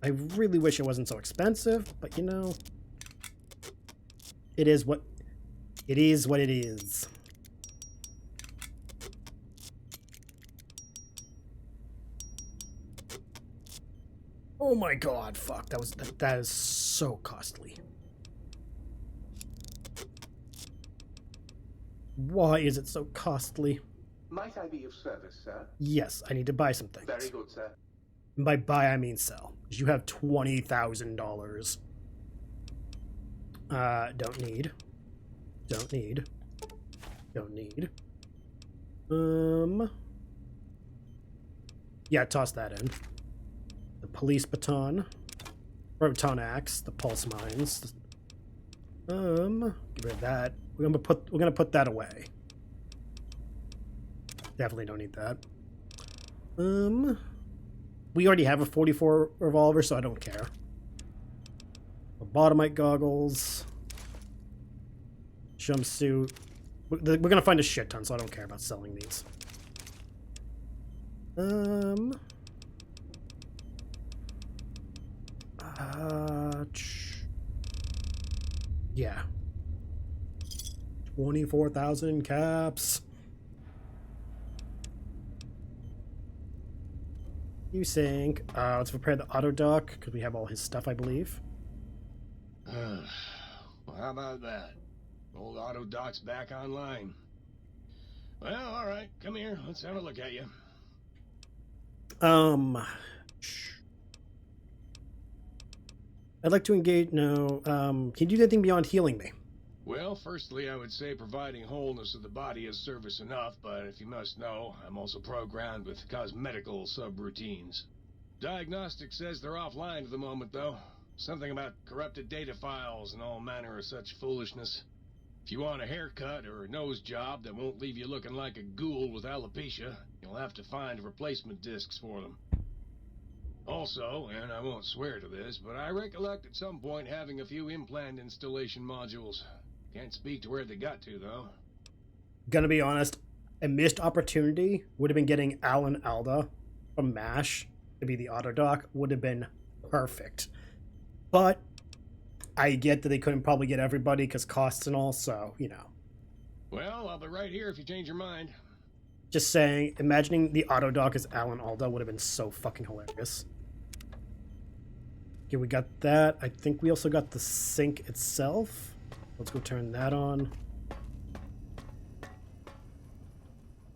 I really wish it wasn't so expensive, but you know, it is what it is. Oh my god, fuck, that is so costly. Why is it so costly? Might I be of service, sir? Yes, I need to buy some things. Very good, sir. And by buy, I mean sell. Because you have $20,000. Don't need. Yeah, toss that in. The police baton. Proton axe. The pulse mines. Get rid of that. We're gonna put that away. Definitely don't need that. We already have a 44 revolver, so I don't care. Lobotomite goggles. Jumpsuit. We're gonna find a shit ton, so I don't care about selling these. Um. Yeah. 24,000 caps. You think? Let's prepare the auto dock because we have all his stuff, I believe. Well, how about that? Old auto dock's back online. Well, all right. Come here. Let's have a look at you. I'd like to engage. No. Can you do anything beyond healing me? Well, firstly, I would say providing wholeness of the body is service enough, but if you must know, I'm also programmed with cosmetical subroutines. Diagnostic says they're offline for the moment, though. Something about corrupted data files and all manner of such foolishness. If you want a haircut or a nose job that won't leave you looking like a ghoul with alopecia, you'll have to find replacement discs for them. Also, and I won't swear to this, but I recollect at some point having a few implant installation modules. Can't speak to where they got to, though. Gonna be honest, a missed opportunity would have been getting Alan Alda from MASH to be the auto doc. Would have been perfect. But I get that they couldn't probably get everybody because costs and all, so, you know. Well, I'll be right here if you change your mind. Just saying, imagining the auto doc as Alan Alda would have been so fucking hilarious. Okay, we got that. I think we also got the sink itself. Let's go turn that on.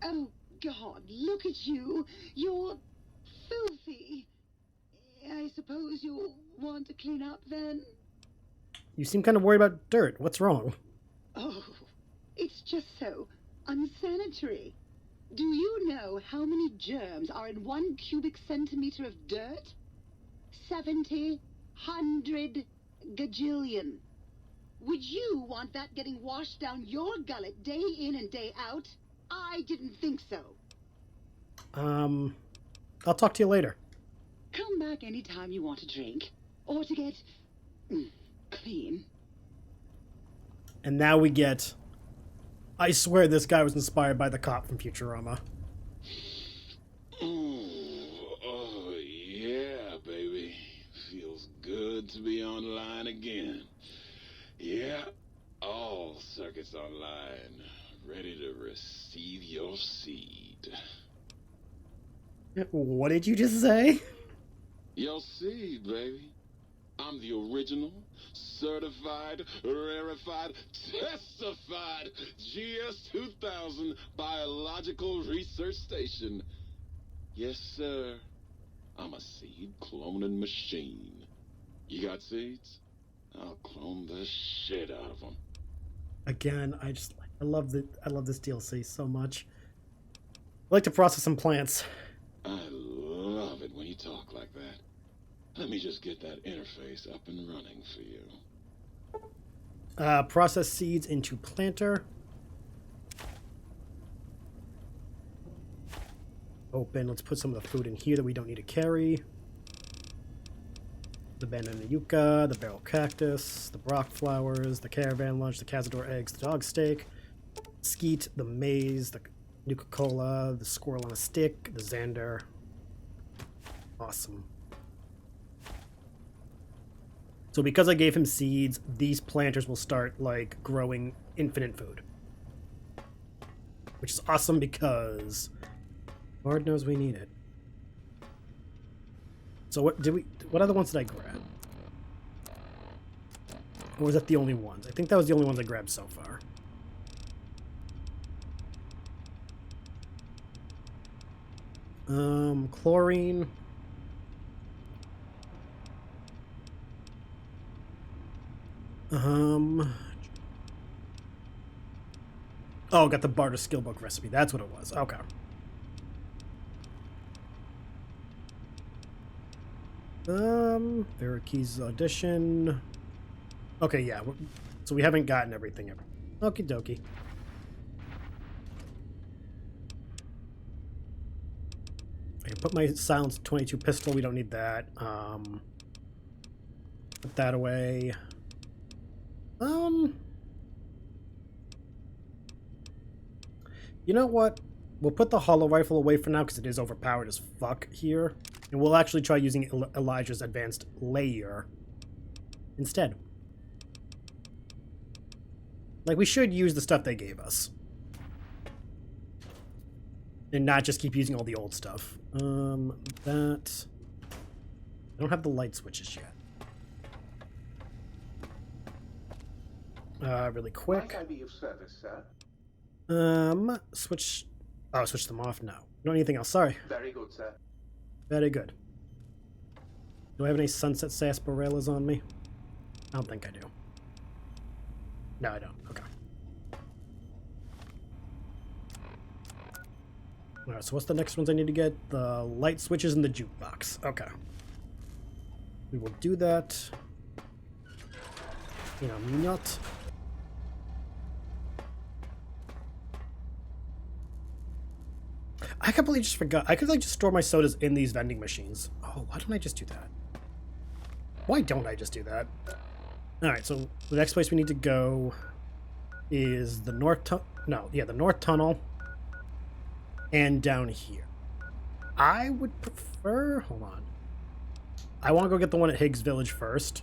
Oh, God, look at you. You're filthy. I suppose you'll want to clean up then? You seem kind of worried about dirt. What's wrong? Oh, it's just so unsanitary. Do you know how many germs are in 1 cubic centimeter of dirt? 70, 100, gajillion. Would you want that getting washed down your gullet day in and day out? I didn't think so. I'll talk to you later. Come back anytime you want a drink. Or to get clean. And now we get... I swear this guy was inspired by the cop from Futurama. Oh, yeah, baby. Feels good to be online again. Yeah, all circuits online. Ready to receive your seed. What did you just say? Your seed, baby. I'm the original, certified, rarefied, testified GS-2000 biological research station. Yes, sir. I'm a seed cloning machine. You got seeds? I'll clone the shit out of them. Again, I love this DLC so much. I like to process some plants. I love it when you talk like that. Let me just get that interface up and running for you. Process seeds into planter. Open. Let's put some of the food in here that we don't need to carry. The banana yucca, the barrel cactus, the brock flowers, the caravan lunch, the cazador eggs, the dog steak, skeet, the maize, the Nuka-Cola, the squirrel on a stick, the Xander. Awesome. So because I gave him seeds, these planters will start, like, growing infinite food. Which is awesome because Lord knows we need it. So what other ones did I grab? Or was that the only ones? I think that was the only ones I grabbed so far. Chlorine. Oh, got the barter skill book recipe. That's what it was. Okay. Veraki's audition. Okay, yeah. So we haven't gotten everything ever. Okie dokie. I can put my silenced 22 pistol. We don't need that. Put that away. You know what? We'll put the hollow rifle away for now because it is overpowered as fuck here. And we'll actually try using Elijah's advanced layer instead. Like, we should use the stuff they gave us. And not just keep using all the old stuff. That... I don't have the light switches yet. Really quick. Might I be of service, sir? Switch... Oh, switch them off? No. No anything else, sorry. Very good, sir. Very good. Do I have any sunset sarsaparillas on me? I don't think I do. No, I don't. Okay. Alright, so what's the next ones I need to get? The light switches and the jukebox. Okay. We will do that in a minute. I completely just forgot. I could like just store my sodas in these vending machines. Oh, why don't I just do that? Why don't I just do that? Alright, so the next place we need to go is the north the north tunnel and down here. I would prefer... Hold on. I want to go get the one at Higgs Village first.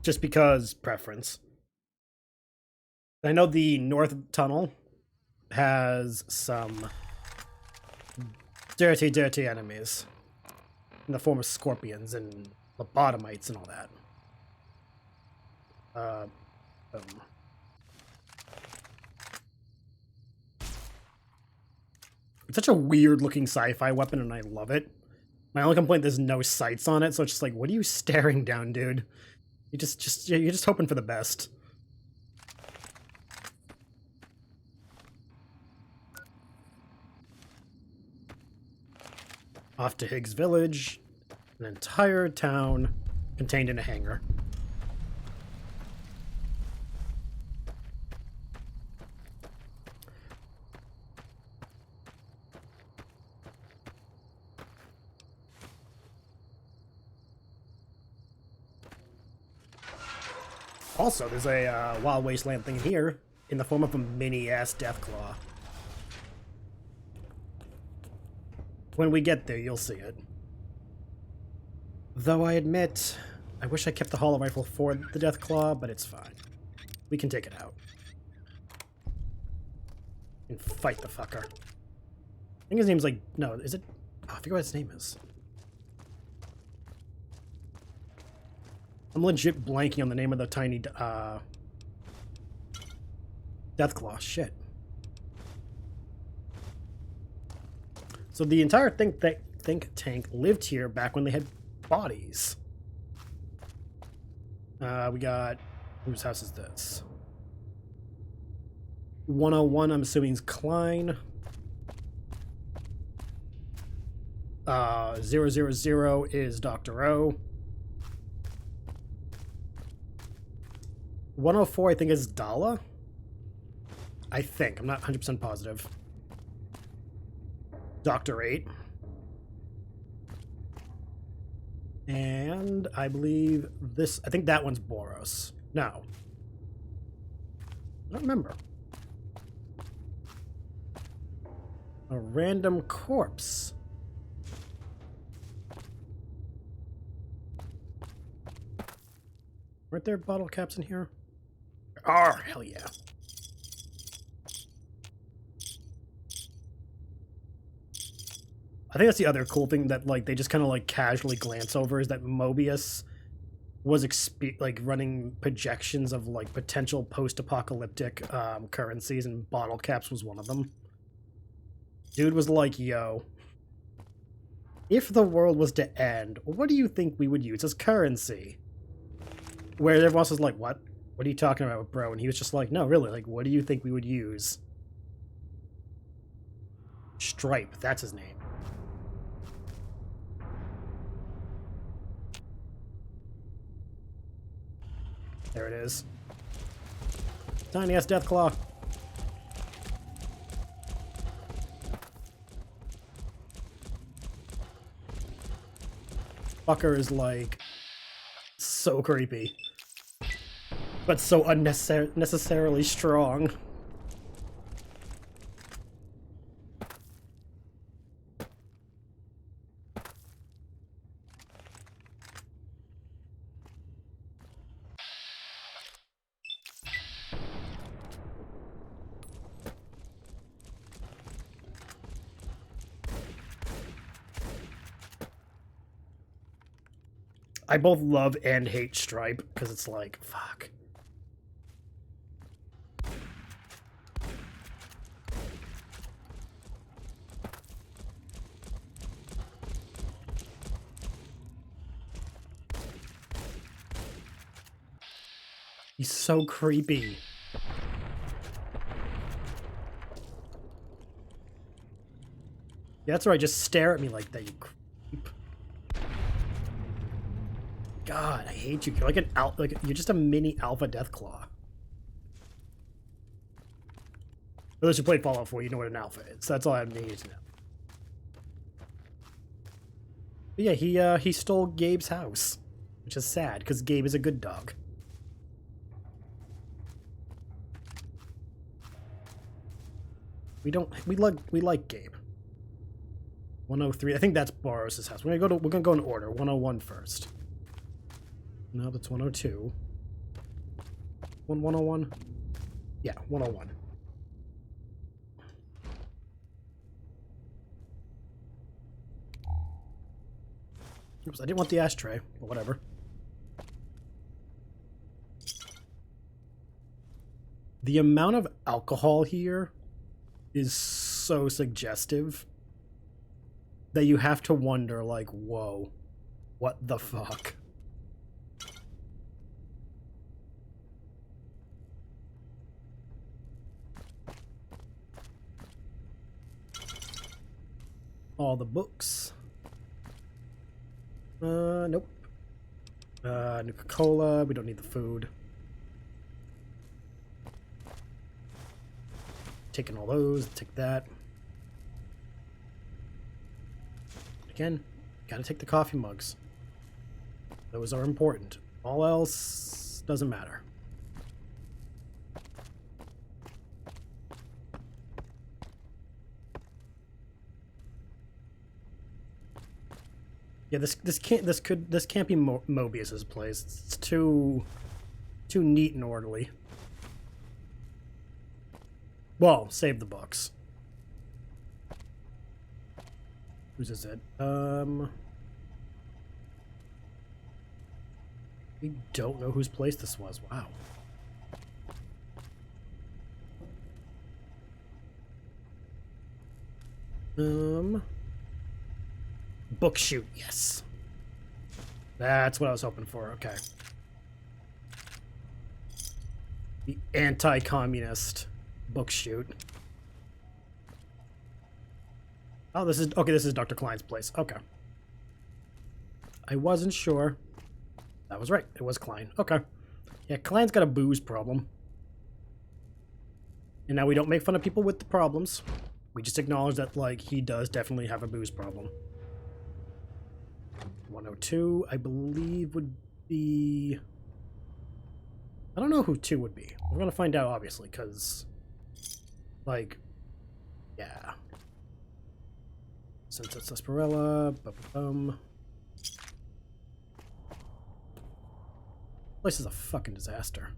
Just because preference. I know the north tunnel has some dirty, dirty enemies in the form of scorpions and lobotomites and all that. It's such a weird looking sci-fi weapon and I love it. My only complaint, there's no sights on it, so it's just like, what are you staring down, dude? You're just hoping for the best. Off to Higgs Village, an entire town contained in a hangar. Also, there's a Wild Wasteland thing here in the form of a mini-ass Deathclaw. When we get there, you'll see it. Though I admit, I wish I kept the hollow rifle for the Deathclaw, but it's fine. We can take it out. And fight the fucker. I think his name's like... No, is it... Oh, I forget what his name is. I'm legit blanking on the name of the tiny Deathclaw. Shit. So the entire think tank lived here back when they had bodies. We got... Whose house is this? 101, I'm assuming is Klein. 000 is Dr. O. 104, I think, is Dala. I think. I'm not 100% positive. Dr. 8. And I believe this... I think that one's Boros. No. I don't remember. A random corpse. Weren't there bottle caps in here? Oh, hell yeah. I think that's the other cool thing that, like, they just kind of, like, casually glance over is that Mobius was, like, running projections of, like, potential post-apocalyptic currencies, and bottle caps was one of them. Dude was like, yo, if the world was to end, what do you think we would use as currency? Where everyone else was like, what? What are you talking about, bro? And he was just like, no, really, like, what do you think we would use? Stripe, that's his name. There it is. Tiny ass Deathclaw. Fucker is like so creepy. But so unnecessarily strong. I both love and hate Stripe, because it's like, fuck. He's so creepy. Yeah, that's right, just stare at me like that, you creep. God, I hate you. You're like an you're just a mini alpha Deathclaw. Unless you played Fallout 4, you know what an alpha is. That's all I need to know. But yeah, he stole Gabe's house, which is sad because Gabe is a good dog. We like Gabe. 103. I think that's Boros' house. We're gonna go in order. 101 first. No, that's 102. 101? Yeah, 101. Oops, I didn't want the ashtray, but whatever. The amount of alcohol here is so suggestive that you have to wonder, like, whoa, what the fuck? All the books. Nope. Nuka-Cola, we don't need the food. Taking all those, take that. Again, gotta take the coffee mugs. Those are important. All else doesn't matter. Yeah, this can't be Mobius's place. It's too neat and orderly. Well, save the books. Whose is it? We don't know whose place this was. Wow. Book shoot, yes. That's what I was hoping for, okay. The anti-communist book shoot. Oh, this is Dr. Klein's place. Okay. I wasn't sure. That was right. It was Klein. Okay. Yeah, Klein's got a booze problem. And now we don't make fun of people with the problems. We just acknowledge that, like, he does definitely have a booze problem. 102, I believe, would be... I don't know who 2 would be. We're gonna find out, obviously, because... Like... Yeah. Sunset Sarsaparilla... Place is a fucking disaster.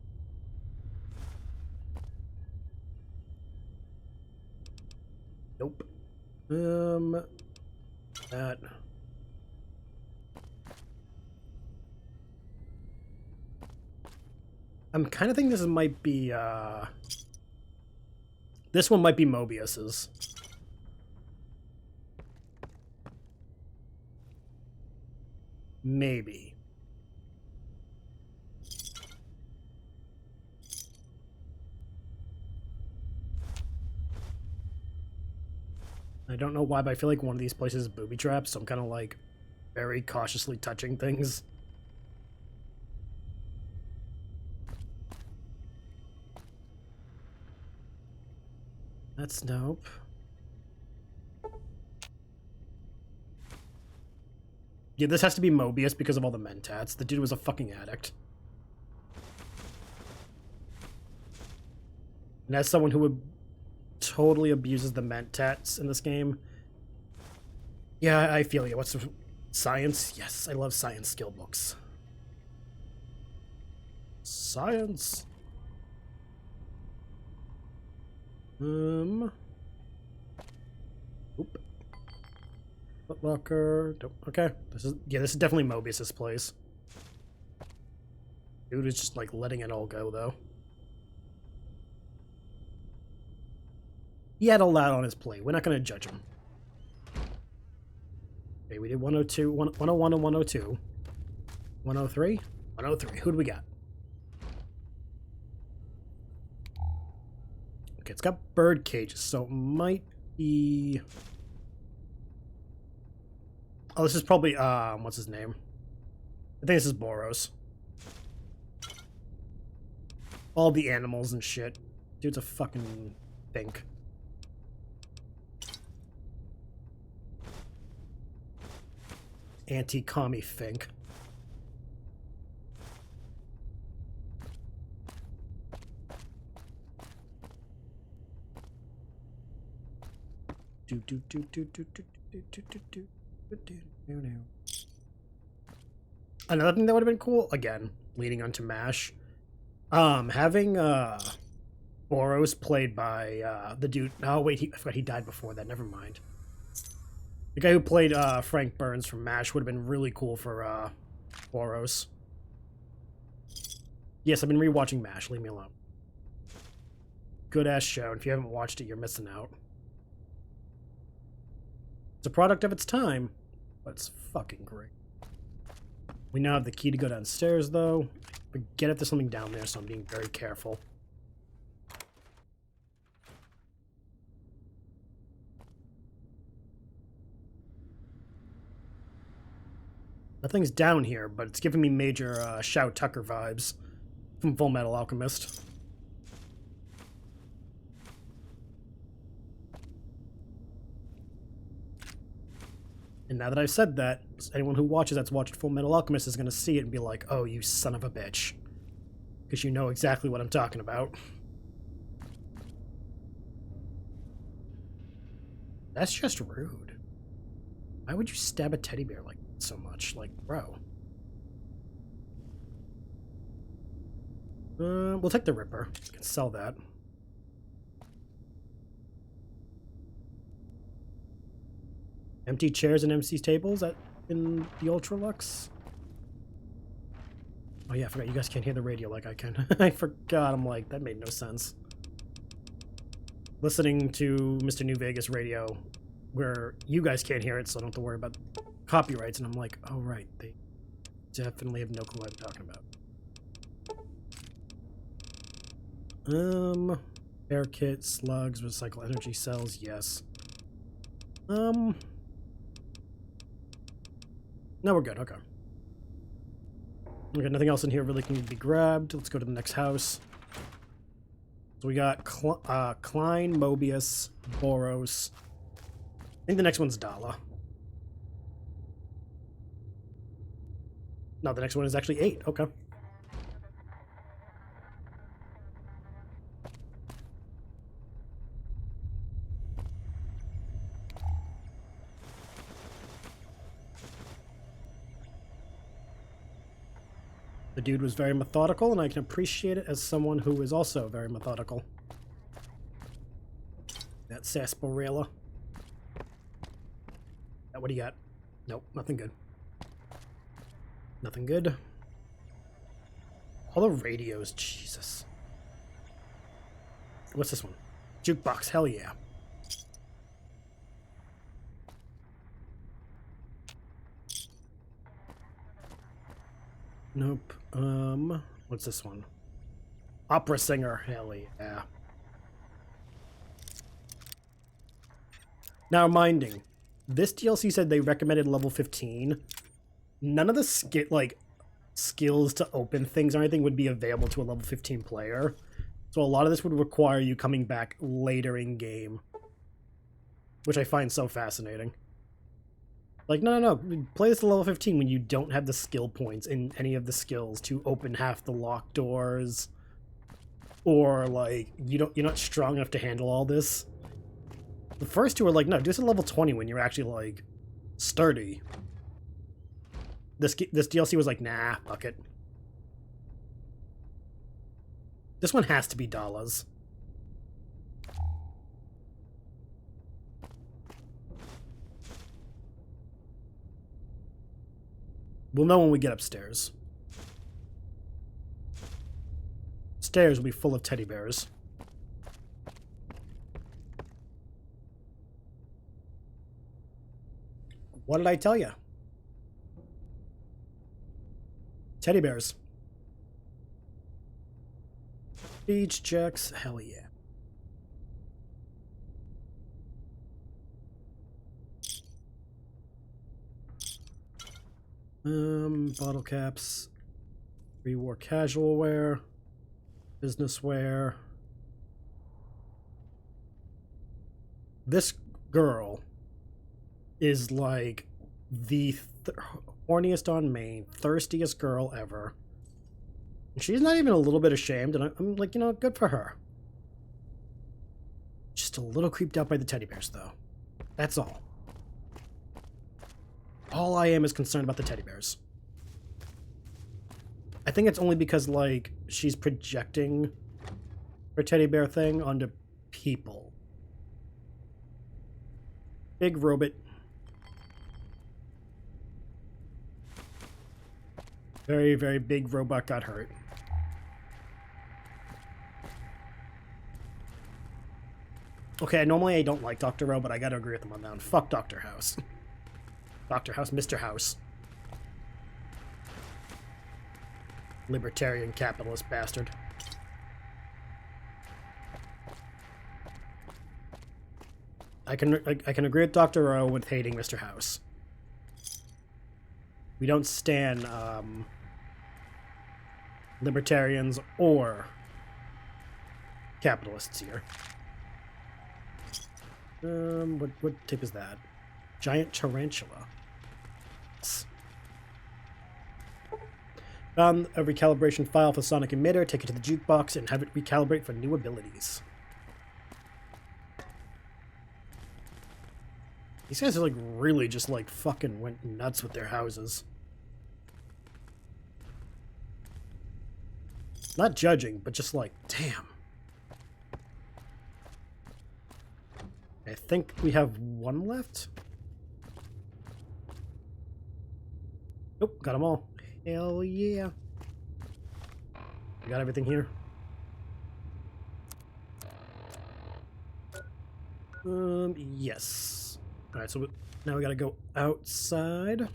Nope. That... I'm kind of thinking this might be, this one might be Mobius's. Maybe. I don't know why, but I feel like one of these places is booby traps, so I'm kind of like very cautiously touching things. That's nope. Yeah, this has to be Mobius because of all the mentats. The dude was a fucking addict. And as someone who would totally abuses the mentats in this game, yeah, I feel you. What's the science? Yes, I love science skill books. Science. Oop. Footlocker. Okay. This is definitely Mobius's place. Dude is just like letting it all go though. He had a lot on his plate. We're not going to judge him. Okay, we did 102, 101 and 102. 103? 103. Who do we got? Okay, it's got bird cages, so it might be... Oh, this is probably, what's his name? I think this is Boros. All the animals and shit. Dude's a fucking think. Anti-commie Fink. Another thing that would have been cool, again, leading on to MASH, having Boros played by the dude. Oh wait, I forgot he died before that. Never mind. The guy who played Frank Burns from MASH would have been really cool for Boros. Yes, I've been rewatching MASH. Leave me alone. Good ass show. And if you haven't watched it, you're missing out. It's a product of its time, but it's fucking great. We now have the key to go downstairs, though. Forget if there's something down there, so I'm being very careful. Nothing's down here, but it's giving me major Shao Tucker vibes from Full Metal Alchemist. And now that I've said that, anyone who watches that's watched Full Metal Alchemist is going to see it and be like, oh, you son of a bitch. Because you know exactly what I'm talking about. That's just rude. Why would you stab a teddy bear like so much? Like, bro. We'll take the Ripper. We can sell that. Empty chairs and MC tables in the Ultralux? Oh yeah, I forgot you guys can't hear the radio like I can. I forgot, I'm like, that made no sense. Listening to Mr. New Vegas radio where you guys can't hear it, so I don't have to worry about copyrights, and I'm like, oh right, they definitely have no clue what I'm talking about. Air kit, slugs, recycle energy cells, yes. No, we're good, okay. Okay, nothing else in here really can be grabbed. Let's go to the next house. So we got Klein, Mobius, Boros. I think the next one's Dala. No, the next one is actually 8, okay. The dude was very methodical, and I can appreciate it as someone who is also very methodical. That sarsaparilla. What do you got? Nope, nothing good. Nothing good. All the radios, Jesus. What's this one? Jukebox, hell yeah. Nope. What's this one? Opera singer, hell yeah. Now, minding, this DLC said they recommended level 15. None of the skills to open things or anything would be available to a level 15 player. So a lot of this would require you coming back later in game, which I find so fascinating. Like, no, play this to level 15 when you don't have the skill points in any of the skills to open half the locked doors, or like you're not strong enough to handle all this. The first two are like, no, do this at level 20 when you're actually like sturdy. This DLC was like, nah, fuck it. This one has to be Dala's. We'll know when we get upstairs. stairs will be full of teddy bears. What did I tell you? Teddy bears. Beach checks, hell yeah. Bottle caps, pre-war casual wear, business wear. This girl is like the horniest on Maine, thirstiest girl ever. And she's not even a little bit ashamed, and I'm like, you know, good for her. Just a little creeped out by the teddy bears, though. That's all. All I am is concerned about the teddy bears. I think it's only because, like, she's projecting her teddy bear thing onto people. Big robot. Very, very big robot got hurt. Okay, normally I don't like Dr. Rowe, but I gotta agree with him on that one. Fuck Dr. House. Dr. House, Mr. House. Libertarian capitalist bastard. I can agree with Dr. Rowe with hating Mr. House. We don't stand libertarians or capitalists here. What type is that? Giant tarantula. Found a recalibration file for sonic emitter, take it to the jukebox, and have it recalibrate for new abilities. These guys are like really just like fucking went nuts with their houses. Not judging, but just like, damn. I think we have one left. Nope, got them all. Hell yeah. We got everything here. Yes. Alright, so now we gotta go outside. Did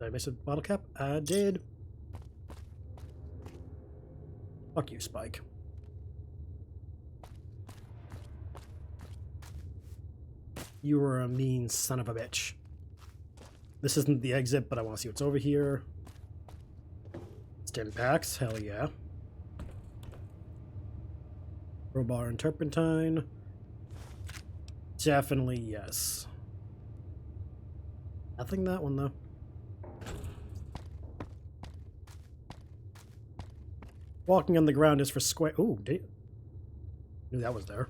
I miss a bottle cap? I did. Fuck you, Spike. You were a mean son of a bitch. This isn't the exit, but I want to see what's over here. Stim packs, hell yeah. Crowbar and turpentine. Definitely yes. Nothing that one though. Walking on the ground is for square. Ooh, knew that was there.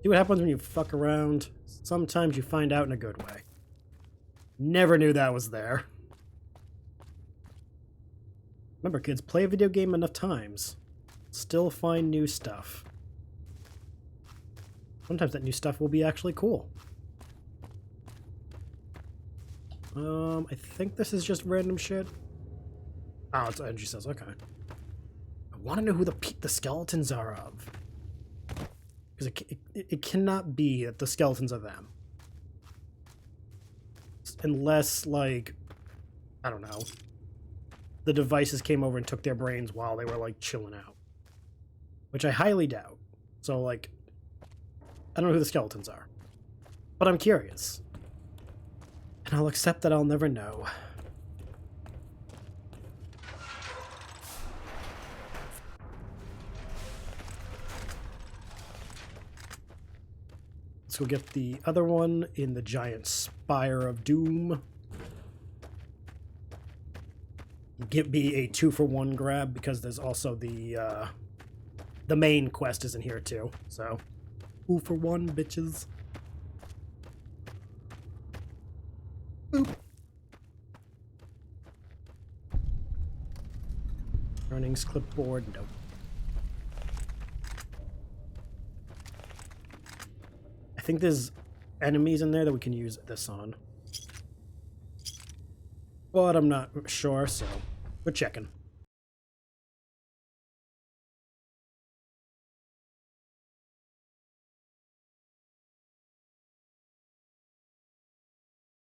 See what happens when you fuck around. Sometimes you find out in a good way. Never knew that was there. Remember, kids, play a video game enough times. Still find new stuff. Sometimes that new stuff will be actually cool. I think this is just random shit. Oh, it's energy cells, okay. I want to know who the skeletons are of. Because it cannot be that the skeletons are them. Unless, like, I don't know, the devices came over and took their brains while they were, like, chilling out. Which I highly doubt. So, like, I don't know who the skeletons are. But I'm curious. And I'll accept that I'll never know. Let's go get the other one in the giant spire of doom. Give me a 2-for-1 grab because there's also the main quest is in here too. So 2-for-1, bitches. Boop. Runnings clipboard, nope. I think there's enemies in there that we can use this on. But I'm not sure, so we're checking.